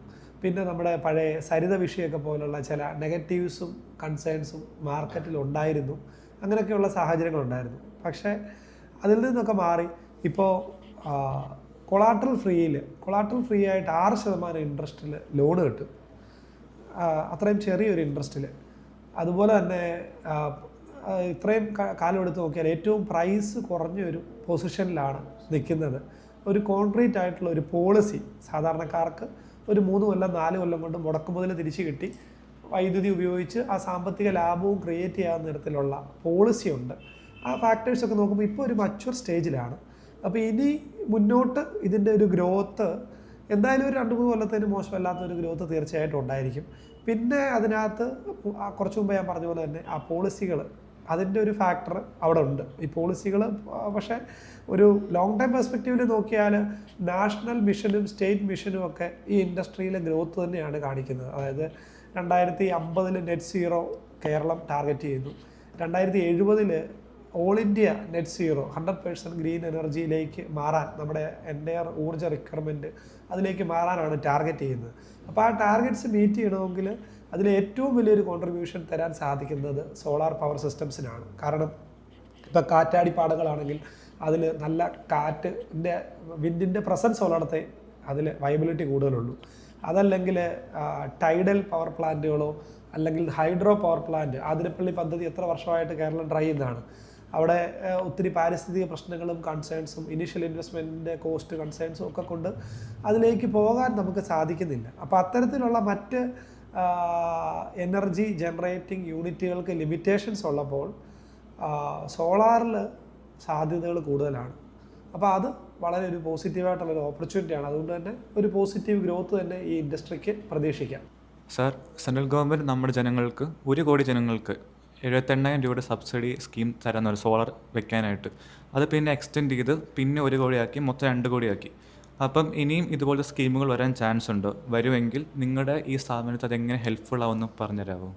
[SPEAKER 3] പിന്നെ നമ്മുടെ പഴയ സരിത വിഷയമൊക്കെ പോലുള്ള ചില നെഗറ്റീവ്സും കൺസേൺസും മാർക്കറ്റിൽ ഉണ്ടായിരുന്നു. അങ്ങനെയൊക്കെയുള്ള സാഹചര്യങ്ങളുണ്ടായിരുന്നു. പക്ഷേ അതിൽ നിന്നൊക്കെ മാറി ഇപ്പോൾ കൊളാട്രൽ ഫ്രീ ആയിട്ട് 6% ഇൻട്രസ്റ്റിൽ ലോണ് കിട്ടും, അത്രയും ചെറിയൊരു ഇൻട്രസ്റ്റിൽ. അതുപോലെ തന്നെ ഇത്രയും കാലം എടുത്ത് നോക്കിയാൽ ഏറ്റവും പ്രൈസ് കുറഞ്ഞൊരു പൊസിഷനിലാണ് നിൽക്കുന്നത്. ഒരു കോൺക്രീറ്റ് ആയിട്ടുള്ള ഒരു പോളിസി സാധാരണക്കാർക്ക് ഒരു 3 കൊല്ലം 4 കൊല്ലം കൊണ്ട് മുടക്കുമുതൽ തിരിച്ചു കിട്ടി വൈദ്യുതി ഉപയോഗിച്ച് ആ സാമ്പത്തിക ലാഭവും ക്രിയേറ്റ് ചെയ്യാവുന്ന തരത്തിലുള്ള പോളിസി ഉണ്ട്. ആ ഫാക്ടേഴ്സൊക്കെ നോക്കുമ്പോൾ ഇപ്പോൾ ഒരു മച്വർ സ്റ്റേജിലാണ്. അപ്പോൾ ഇനി മുന്നോട്ട് ഇതിൻ്റെ ഒരു ഗ്രോത്ത് എന്തായാലും ഒരു 2-3 കൊല്ലത്തിന് മോശമല്ലാത്തൊരു ഗ്രോത്ത് തീർച്ചയായിട്ടും ഉണ്ടായിരിക്കും. പിന്നെ അതിനകത്ത് കുറച്ച് മുമ്പ് ഞാൻ പറഞ്ഞ പോലെ തന്നെ ആ പോളിസികൾ, അതിൻ്റെ ഒരു ഫാക്ടർ അവിടെ ഉണ്ട്. ഈ പോളിസികൾ പക്ഷേ ഒരു ലോങ് ടൈം പെർസ്പെക്റ്റീവിൽ നോക്കിയാൽ നാഷണൽ മിഷനും സ്റ്റേറ്റ് മിഷനും ഒക്കെ ഈ ഇൻഡസ്ട്രിയിലെ ഗ്രോത്ത് തന്നെയാണ് കാണിക്കുന്നത്. അതായത് 2050 നെറ്റ് സീറോ കേരളം ടാർഗറ്റ് ചെയ്യുന്നു. 2070 all India net zero 100% green എനർജിയിലേക്ക് മാറാൻ, നമ്മുടെ എൻ്റയർ ഊർജ്ജ റിക്വയർമെൻറ്റ് അതിലേക്ക് മാറാനാണ് ടാർഗറ്റ് ചെയ്യുന്നത്. അപ്പോൾ ആ ടാർഗറ്റ്സ് മീറ്റ് ചെയ്യണമെങ്കിൽ അതിൽ ഏറ്റവും വലിയൊരു കോൺട്രിബ്യൂഷൻ തരാൻ സാധിക്കുന്നത് സോളാർ പവർ സിസ്റ്റംസിനാണ്. കാരണം ഇപ്പോൾ കാറ്റാടിപ്പാടങ്ങളാണെങ്കിൽ അതിൽ നല്ല കാറ്റിൻ്റെ വിൻഡിൻ്റെ പ്രസൻസ് ഉള്ളിടത്തെ അതിൽ വയബിലിറ്റി കൂടുതലുള്ളൂ. അതല്ലെങ്കിൽ ടൈഡൽ പവർ പ്ലാന്റുകളോ അല്ലെങ്കിൽ ഹൈഡ്രോ പവർ പ്ലാന്റ്, ആതിരപ്പള്ളി പദ്ധതി എത്ര വർഷമായിട്ട് കേരളം ട്രൈ ചെയ്യുന്നതാണ്. അവിടെ ഒത്തിരി പാരിസ്ഥിതിക പ്രശ്നങ്ങളും കൺസേൺസും ഇനീഷ്യൽ ഇൻവെസ്റ്റ്മെൻറ്റിൻ്റെ കോസ്റ്റ് കൺസേൺസും ഒക്കെ കൊണ്ട് അതിലേക്ക് പോകാൻ നമുക്ക് സാധിക്കുന്നില്ല. അപ്പോൾ അത്തരത്തിലുള്ള മറ്റ് എനർജി ജനറേറ്റിംഗ് യൂണിറ്റുകൾക്ക് ലിമിറ്റേഷൻസ് ഉള്ളപ്പോൾ സോളാറിൽ സാധ്യതകൾ കൂടുതലാണ്. അപ്പോൾ അത് വളരെ ഒരു പോസിറ്റീവായിട്ടുള്ളൊരു ഓപ്പർച്യൂണിറ്റിയാണ്. അതുകൊണ്ട് തന്നെ ഒരു പോസിറ്റീവ് ഗ്രോത്ത് തന്നെ ഈ ഇൻഡസ്ട്രിക്ക് പ്രതീക്ഷിക്കാം.
[SPEAKER 1] സാർ, സെൻട്രൽ ഗവൺമെൻറ് നമ്മുടെ ജനങ്ങൾക്ക് 1 കോടി ജനങ്ങൾക്ക് 78,000 രൂപയുടെ സബ്സിഡി സ്കീം തരാൻ സോളാർ വെക്കാനായിട്ട്. അത് പിന്നെ എക്സ്റ്റെൻഡ് ചെയ്ത് പിന്നെ 1 കോടിയാക്കി മൊത്തം 2 കോടിയാക്കി. അപ്പം ഇനിയും ഇതുപോലത്തെ സ്കീമുകൾ വരാൻ ചാൻസ് ഉണ്ട്. വരുമെങ്കിൽ നിങ്ങളുടെ ഈ സ്ഥാപനത്തിൽ അതെങ്ങനെ ഹെൽപ്ഫുൾ ആവുമെന്ന് പറഞ്ഞുതരാമോ?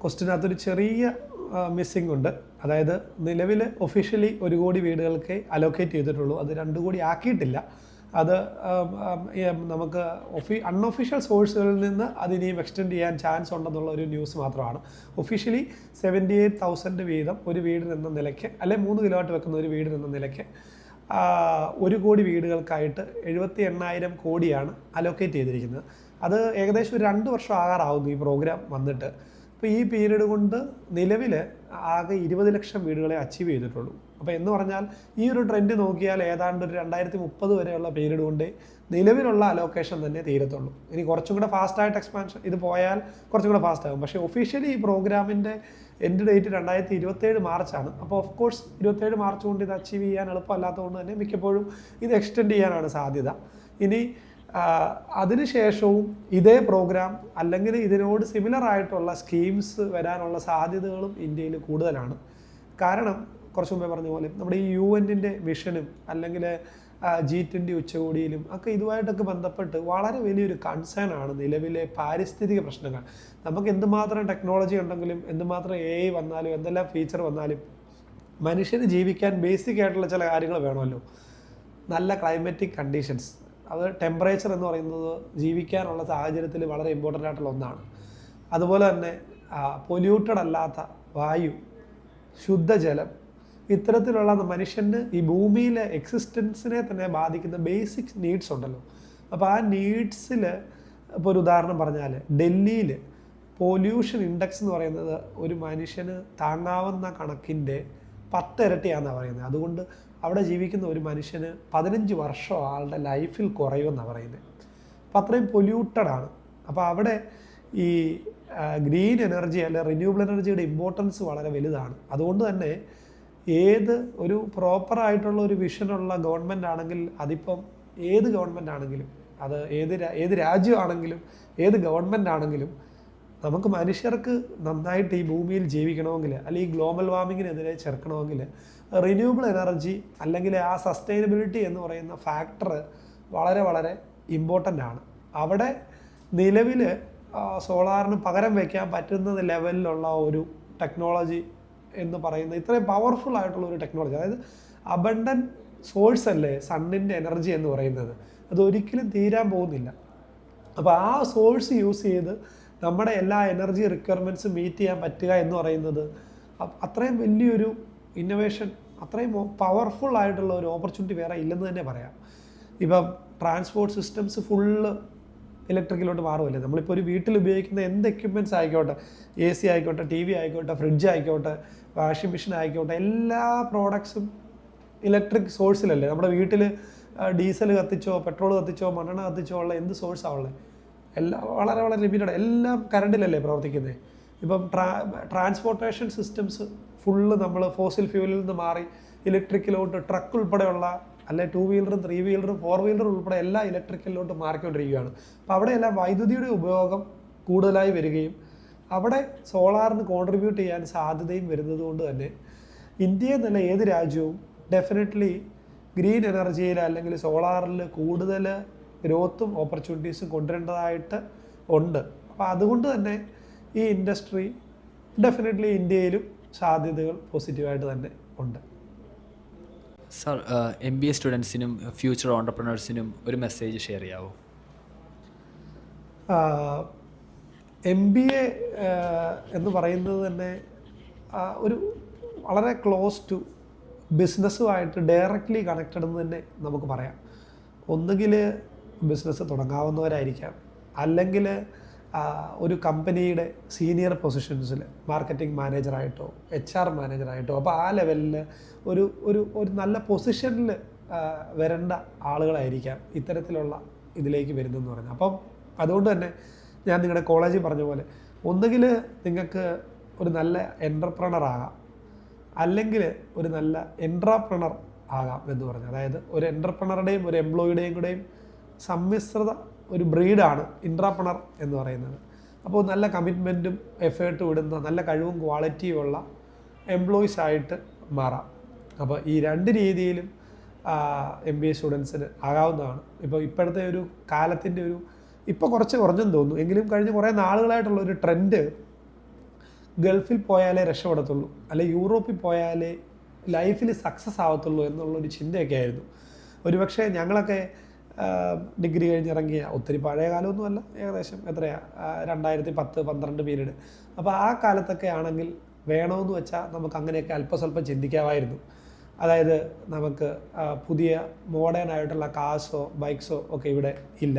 [SPEAKER 3] ക്വസ്റ്റിനകത്തൊരു ചെറിയ മിസ്സിംഗ് ഉണ്ട്. അതായത് നിലവിൽ ഒഫീഷ്യലി 1 കോടി വീടുകൾക്ക് അലോക്കേറ്റ് ചെയ്തിട്ടുള്ളൂ. അത് 2 കോടി ആക്കിയിട്ടില്ല. അത് നമുക്ക് അൺഒഫീഷ്യൽ സോഴ്സുകളിൽ നിന്ന് അതിനെയും എക്സ്റ്റെൻഡ് ചെയ്യാൻ ചാൻസ് ഉണ്ടെന്നുള്ള ഒരു ന്യൂസ് മാത്രമാണ്. ഒഫീഷ്യലി 78,000 വീതം ഒരു വീടിനെന്ന നിലയ്ക്ക്, അല്ലെങ്കിൽ 3 കിലോവാട്ട് വെക്കുന്ന ഒരു വീടിനെന്ന നിലയ്ക്ക് 1 കോടി വീടുകൾക്കായിട്ട് 78,000 കോടിയാണ് അലോക്കേറ്റ് ചെയ്തിരിക്കുന്നത്. അത് ഏകദേശം ഒരു 2 വർഷം ആകാറാവുന്നു ഈ പ്രോഗ്രാം വന്നിട്ട്. അപ്പോൾ ഈ പീരീഡ് കൊണ്ട് നിലവിൽ ആകെ 20 ലക്ഷം വീടുകളെ അച്ചീവ് ചെയ്തിട്ടുള്ളൂ. അപ്പോൾ എന്ന് പറഞ്ഞാൽ ഈ ഒരു ട്രെൻഡ് നോക്കിയാൽ ഏതാണ്ട് ഒരു 2030 വരെയുള്ള പീരീഡ് കൊണ്ട് നിലവിലുള്ള അലോക്കേഷൻ തന്നെ തീരത്തുള്ളൂ. ഇനി കുറച്ചും കൂടെ ഫാസ്റ്റായിട്ട് എക്സ്പാൻഷൻ ഇത് പോയാൽ കുറച്ചും കൂടെ ഫാസ്റ്റ് ആകും. പക്ഷേ ഒഫീഷ്യലി ഈ പ്രോഗ്രാമിൻ്റെ എൻഡ് ഡേറ്റ് 2027 മാർച്ചാണ്. അപ്പോൾ ഓഫ് കോഴ്സ് 27 മാർച്ച് കൊണ്ട് ഇത് അച്ചീവ് ചെയ്യാൻ എളുപ്പമല്ലാത്തതുകൊണ്ട് തന്നെ മിക്കപ്പോഴും ഇത് എക്സ്റ്റെൻഡ് ചെയ്യാനാണ് സാധ്യത. ഇനി അതിനുശേഷവും ഇതേ പ്രോഗ്രാം അല്ലെങ്കിൽ ഇതിനോട് സിമിലർ ആയിട്ടുള്ള സ്കീംസ് വരാനുള്ള സാധ്യതകളും ഇന്ത്യയിൽ കൂടുതലാണ്. കാരണം കുറച്ച് മുമ്പേ പറഞ്ഞ പോലെ നമ്മുടെ ഈ UN-ൻ്റെ മിഷനും അല്ലെങ്കിൽ G20 ഉച്ചകോടിയിലും ഒക്കെ ഇതുമായിട്ടൊക്കെ ബന്ധപ്പെട്ട് വളരെ വലിയൊരു കൺസേൺ ആണ് നിലവിലെ പാരിസ്ഥിതിക പ്രശ്നങ്ങൾ. നമുക്ക് എന്തുമാത്രം ടെക്നോളജി ഉണ്ടെങ്കിലും എന്തുമാത്രം AI വന്നാലും എന്തെല്ലാം ഫീച്ചർ വന്നാലും മനുഷ്യന് ജീവിക്കാൻ ബേസിക് ആയിട്ടുള്ള ചില കാര്യങ്ങൾ വേണമല്ലോ. നല്ല ക്ലൈമറ്റിക് കണ്ടീഷൻസ്, അത് ടെമ്പറേച്ചർ എന്ന് പറയുന്നത് ജീവിക്കാനുള്ള സാഹചര്യത്തിൽ വളരെ ഇമ്പോർട്ടൻ്റ് ആയിട്ടുള്ള ഒന്നാണ്. അതുപോലെ തന്നെ പൊല്യൂട്ടഡ് അല്ലാത്ത വായു, ശുദ്ധജലം, ഇത്തരത്തിലുള്ള മനുഷ്യന് ഈ ഭൂമിയിലെ എക്സിസ്റ്റൻസിനെ തന്നെ ബാധിക്കുന്ന ബേസിക് നീഡ്സ് ഉണ്ടല്ലോ. അപ്പോൾ ആ നീഡ്സിൽ ഇപ്പോൾ ഒരു ഉദാഹരണം പറഞ്ഞാൽ ഡൽഹിയിൽ പൊല്യൂഷൻ ഇൻഡെക്സ് എന്ന് പറയുന്നത് ഒരു മനുഷ്യന് താങ്ങാവുന്ന കണക്കിൻ്റെ 10 ഇരട്ടിയാണെന്നാണ് പറയുന്നത്. അതുകൊണ്ട് അവിടെ ജീവിക്കുന്ന ഒരു മനുഷ്യന് 15 വർഷം ആളുടെ ലൈഫിൽ കുറയുമെന്നാണ് പറയുന്നത്. അപ്പോൾ അത്രയും പൊല്യൂട്ടഡാണ്. അപ്പോൾ അവിടെ ഈ ഗ്രീൻ എനർജി അല്ലെ റിന്യൂവബിൾ എനർജിയുടെ ഇമ്പോർട്ടൻസ് വളരെ വലുതാണ്. അതുകൊണ്ട് തന്നെ ഏത് ഒരു പ്രോപ്പറായിട്ടുള്ള ഒരു വിഷനുള്ള ഗവൺമെൻറ് ആണെങ്കിൽ, അതിപ്പം ഏത് ഗവൺമെൻറ് ആണെങ്കിലും, അത് ഏത് രാജ്യമാണെങ്കിലും ഏത് ഗവൺമെൻറ് ആണെങ്കിലും, നമുക്ക് മനുഷ്യർക്ക് നന്നായിട്ട് ഈ ഭൂമിയിൽ ജീവിക്കണമെങ്കിൽ അല്ലെങ്കിൽ ഈ ഗ്ലോബൽ വാർമിങ്ങിനെതിരെ ചെറുക്കണമെങ്കിൽ റിന്യൂവബിൾ എനർജി അല്ലെങ്കിൽ ആ സസ്റ്റൈനബിലിറ്റി എന്ന് പറയുന്ന ഫാക്ടർ വളരെ വളരെ ഇമ്പോർട്ടൻ്റ് ആണ്. അവിടെ നിലവിൽ സോളാറിന് പകരം വയ്ക്കാൻ പറ്റുന്ന ലെവലിലുള്ള ഒരു ടെക്നോളജി എന്ന് പറയുന്നത് ഇത്രയും പവർഫുൾ ആയിട്ടുള്ള ഒരു ടെക്നോളജി, അതായത് അബണ്ടൻറ്റ് സോഴ്സ് അല്ലേ സണ്ണിൻ്റെ എനർജി എന്ന് പറയുന്നത്, അതൊരിക്കലും തീരാൻ പോകുന്നില്ല. അപ്പോൾ ആ സോഴ്സ് യൂസ് ചെയ്ത് നമ്മുടെ എല്ലാ എനർജി റിക്വയർമെൻറ്റ്സും മീറ്റ് ചെയ്യാൻ പറ്റുക എന്ന് പറയുന്നത് അത്രയും വലിയൊരു ഇന്നോവേഷൻ, അത്രയും പവർഫുൾ ആയിട്ടുള്ള ഒരു ഓപ്പർച്യൂണിറ്റി വേറെ ഇല്ലെന്ന് തന്നെ പറയാം. ഇപ്പം ട്രാൻസ്പോർട്ട് സിസ്റ്റംസ് ഫുള്ള് ഇലക്ട്രിക്കിലോട്ട് മാറുമല്ലേ. നമ്മളിപ്പോൾ ഒരു വീട്ടിൽ ഉപയോഗിക്കുന്ന എന്ത് എക്യുപ്മെൻറ്റ്സ് ആയിക്കോട്ടെ, AC ആയിക്കോട്ടെ, TV ആയിക്കോട്ടെ, ഫ്രിഡ്ജ് ആയിക്കോട്ടെ, വാഷിംഗ് മെഷീൻ ആയിക്കോട്ടെ, എല്ലാ പ്രോഡക്ട്സും ഇലക്ട്രിക് സോഴ്സിലല്ലേ. നമ്മുടെ വീട്ടിൽ ഡീസൽ കത്തിച്ചോ പെട്രോൾ കത്തിച്ചോ മണ്ണെണ്ണ കത്തിച്ചോ ഉള്ള എന്ത് സോഴ്സാണ് ഉള്ളത്, എല്ലാം വളരെ വളരെ ലിമിറ്റഡ്, എല്ലാം കറണ്ടിലല്ലേ പ്രവർത്തിക്കുന്നത്. ഇപ്പം ട്രാൻസ്പോർട്ടേഷൻ സിസ്റ്റംസ് ഫുള്ള് നമ്മൾ ഫോസിൽ ഫ്യൂലിൽ നിന്ന് മാറി ഇലക്ട്രിക്കിലോട്ട്, ട്രക്ക് ഉൾപ്പെടെയുള്ള അല്ലെ 2 വീലറും 3 വീലറും 4 വീലറും ഉൾപ്പെടെ എല്ലാം ഇലക്ട്രിക്കലിലോട്ട് മാറിക്കൊണ്ടിരിക്കുകയാണ്. അപ്പോൾ അവിടെയെല്ലാം വൈദ്യുതിയുടെ ഉപയോഗം കൂടുതലായി വരികയും അവിടെ സോളാറിന് കോൺട്രിബ്യൂട്ട് ചെയ്യാൻ സാധ്യതയും വരുന്നത് കൊണ്ട് തന്നെ ഇന്ത്യയിൽ നിന്നല്ല ഏത് രാജ്യവും ഡെഫിനറ്റ്ലി ഗ്രീൻ എനർജിയിൽ അല്ലെങ്കിൽ സോളാറിൽ കൂടുതൽ ഗ്രോത്തും ഓപ്പർച്യൂണിറ്റീസും കൊണ്ടുവരേണ്ടതായിട്ട് ഉണ്ട്. അപ്പോൾ അതുകൊണ്ട് തന്നെ ഈ ഇൻഡസ്ട്രി ഡെഫിനറ്റ്ലി ഇന്ത്യയിലും സാധ്യതകൾ പോസിറ്റീവായിട്ട് തന്നെ ഉണ്ട്.
[SPEAKER 4] സാർ, MBA സ്റ്റുഡൻസിനും ഫ്യൂച്ചർ ഓണ്ടർപ്രണേഴ്സിനും ഒരു മെസ്സേജ് ഷെയർ ചെയ്യാവോ?
[SPEAKER 3] MBA എന്ന് പറയുന്നത് തന്നെ ഒരു വളരെ ക്ലോസ് ടു ബിസിനസ്സുമായിട്ട് ഡയറക്റ്റ്ലി കണക്റ്റഡ് എന്ന് തന്നെ നമുക്ക് പറയാം. ഒന്നുകിൽ ബിസിനസ് തുടങ്ങാവുന്നവരായിരിക്കാം, അല്ലെങ്കിൽ ഒരു കമ്പനിയുടെ സീനിയർ പൊസിഷൻസിൽ മാർക്കറ്റിംഗ് മാനേജറായിട്ടോ HR മാനേജറായിട്ടോ, അപ്പോൾ ആ ലെവലിൽ ഒരു ഒരു ഒരു നല്ല പൊസിഷനിൽ വരേണ്ട ആളുകളായിരിക്കാം ഇത്തരത്തിലുള്ള ഇതിലേക്ക് വരുന്നതെന്ന് പറഞ്ഞാൽ. അപ്പം അതുകൊണ്ട് തന്നെ ഞാൻ നിങ്ങളുടെ കോളേജിൽ പറഞ്ഞ പോലെ ഒന്നുകിൽ നിങ്ങൾക്ക് ഒരു നല്ല എൻ്റർപ്രണർ ആകാം, അല്ലെങ്കിൽ ഒരു നല്ല എൻട്രാപ്രണർ ആകാം എന്ന് പറഞ്ഞു. അതായത് ഒരു എൻ്റർപ്രണറുടെയും ഒരു എംപ്ലോയിയുടെയും കൂടെയും സമ്മിശ്രിത ഒരു ബ്രീഡാണ് ഇൻട്രാപ്രണർ എന്ന് പറയുന്നത്. അപ്പോൾ നല്ല കമ്മിറ്റ്മെൻറ്റും എഫേർട്ടും ഇടുന്ന നല്ല കഴിവും ക്വാളിറ്റിയും ഉള്ള എംപ്ലോയീസ് ആയിട്ട് മാറാം. അപ്പോൾ ഈ രണ്ട് രീതിയിലും MBA സ്റ്റുഡൻസിന് ആകാവുന്നതാണ്. ഇപ്പോൾ ഇപ്പോഴത്തെ ഒരു കാലത്തിൻ്റെ ഒരു ഇപ്പോൾ കുറച്ച് കുറഞ്ഞെന്ന് തോന്നുന്നു, എങ്കിലും കഴിഞ്ഞ കുറേ നാളുകളായിട്ടുള്ള ഒരു ട്രെൻഡ് ഗൾഫിൽ പോയാലേ രക്ഷപ്പെടത്തുള്ളൂ, അല്ലെ യൂറോപ്പിൽ പോയാലേ ലൈഫിൽ സക്സസ് ആവത്തുള്ളൂ എന്നുള്ളൊരു ചിന്തയൊക്കെ ആയിരുന്നു. ഒരുപക്ഷെ ഞങ്ങളൊക്കെ ഡിഗ്രി കഴിഞ്ഞിറങ്ങിയ ഒത്തിരി പഴയ കാലമൊന്നുമല്ല, ഏകദേശം എത്രയാണ് 2010-12 പീരീഡ്. അപ്പോൾ ആ കാലത്തൊക്കെ ആണെങ്കിൽ വേണമെന്ന് വെച്ചാൽ നമുക്ക് അങ്ങനെയൊക്കെ അല്പസ്വല്പം ചിന്തിക്കാമായിരുന്നു. അതായത് നമുക്ക് പുതിയ മോഡേൺ ആയിട്ടുള്ള കാർസോ ബൈക്സോ ഒക്കെ ഇവിടെ ഇല്ല,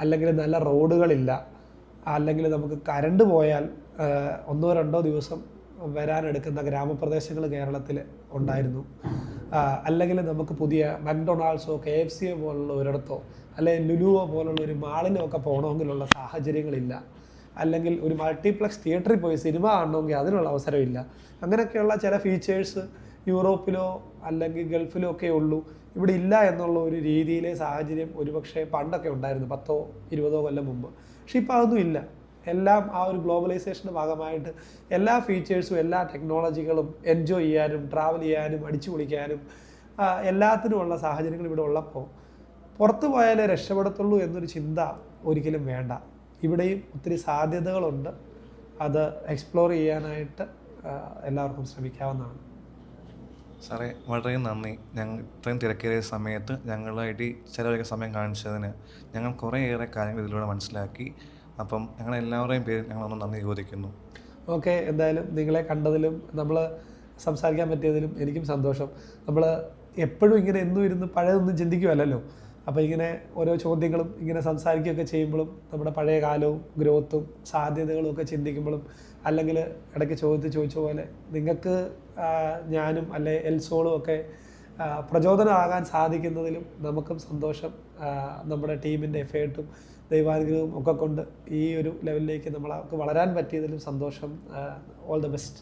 [SPEAKER 3] അല്ലെങ്കിൽ നല്ല റോഡുകളില്ല, അല്ലെങ്കിൽ നമുക്ക് കറണ്ട് പോയാൽ 1-2 ദിവസം വരാനെടുക്കുന്ന ഗ്രാമപ്രദേശങ്ങൾ കേരളത്തിൽ ഉണ്ടായിരുന്നു. അല്ലെങ്കിൽ നമുക്ക് പുതിയ മക്ഡൊണാൾഡ്സോ KFC പോലുള്ള ഒരിടത്തോ അല്ലെങ്കിൽ ലുലുവോ പോലുള്ള ഒരു മാളിലോ ഒക്കെ പോകണമെങ്കിലുള്ള സാഹചര്യങ്ങളില്ല, അല്ലെങ്കിൽ ഒരു മൾട്ടിപ്ലക്സ് തിയേറ്ററിൽ പോയി സിനിമ കാണണമെങ്കിൽ അതിനുള്ള അവസരമില്ല. അങ്ങനെയൊക്കെയുള്ള ചില ഫീച്ചേഴ്സ് യൂറോപ്പിലോ അല്ലെങ്കിൽ ഗൾഫിലോ ഒക്കെ ഉള്ളൂ, ഇവിടെ ഇല്ല എന്നുള്ള ഒരു രീതിയിലെ സാഹചര്യം ഒരുപക്ഷെ പണ്ടൊക്കെ ഉണ്ടായിരുന്നു 10-20 കൊല്ലം മുമ്പ്. പക്ഷെ ഇപ്പോൾ അതൊന്നും ഇല്ല. എല്ലാം ആ ഒരു ഗ്ലോബലൈസേഷൻ്റെ ഭാഗമായിട്ട് എല്ലാ ഫീച്ചേഴ്സും എല്ലാ ടെക്നോളജികളും എൻജോയ് ചെയ്യാനും ട്രാവൽ ചെയ്യാനും അടിച്ചു പൊളിക്കാനും എല്ലാത്തിനുമുള്ള സാഹചര്യങ്ങൾ ഇവിടെ ഉള്ളപ്പോൾ പുറത്തു പോയാലേ രക്ഷപ്പെടത്തുള്ളൂ എന്നൊരു ചിന്ത ഒരിക്കലും വേണ്ട. ഇവിടെയും ഒത്തിരി സാധ്യതകളുണ്ട്, അത് എക്സ്പ്ലോർ ചെയ്യാനായിട്ട് എല്ലാവർക്കും ശ്രമിക്കാവുന്നതാണ്.
[SPEAKER 2] സാറേ, വളരെ നന്ദി. ഞങ്ങൾ ഇത്രയും തിരക്കേറിയ സമയത്ത് ഞങ്ങളായിട്ട് ചിലവരൊക്കെ സമയം കാണിച്ചതിന് ഞങ്ങൾ കുറേയേറെ കാര്യങ്ങൾ ഇതിലൂടെ മനസ്സിലാക്കി. അപ്പം ഞങ്ങളെല്ലാവരുടെയും പേരിൽ ഞങ്ങളൊന്ന് നന്ദി ചോദിക്കുന്നു.
[SPEAKER 3] ഓക്കെ, എന്തായാലും നിങ്ങളെ കണ്ടതിലും നമ്മൾ സംസാരിക്കാൻ പറ്റിയതിലും എനിക്കും സന്തോഷം. നമ്മൾ എപ്പോഴും ഇങ്ങനെ എന്നും ഇരുന്ന് പഴയതൊന്നും ചിന്തിക്കുമല്ലോ. അപ്പോൾ ഇങ്ങനെ ഓരോ ചോദ്യങ്ങളും ഇങ്ങനെ സംസാരിക്കുകയൊക്കെ ചെയ്യുമ്പോഴും നമ്മുടെ പഴയ കാലവും ഗ്രോത്തും സാധ്യതകളും ഒക്കെ ചിന്തിക്കുമ്പോഴും, അല്ലെങ്കിൽ ഇടയ്ക്ക് ചോദിച്ച പോലെ നിങ്ങൾക്ക് ഞാനും അല്ലെ എൽസോളും ഒക്കെ പ്രചോദനമാകാൻ സാധിക്കുന്നതിലും നമുക്കും സന്തോഷം. നമ്മുടെ ടീമിൻ്റെ എഫേർട്ടും ദൈവാനുഗ്രഹവും ഒക്കെ കൊണ്ട് ഈ ഒരു ലെവലിലേക്ക് നമ്മൾക്ക് വളരാൻ പറ്റിയതിലും സന്തോഷം. All the best.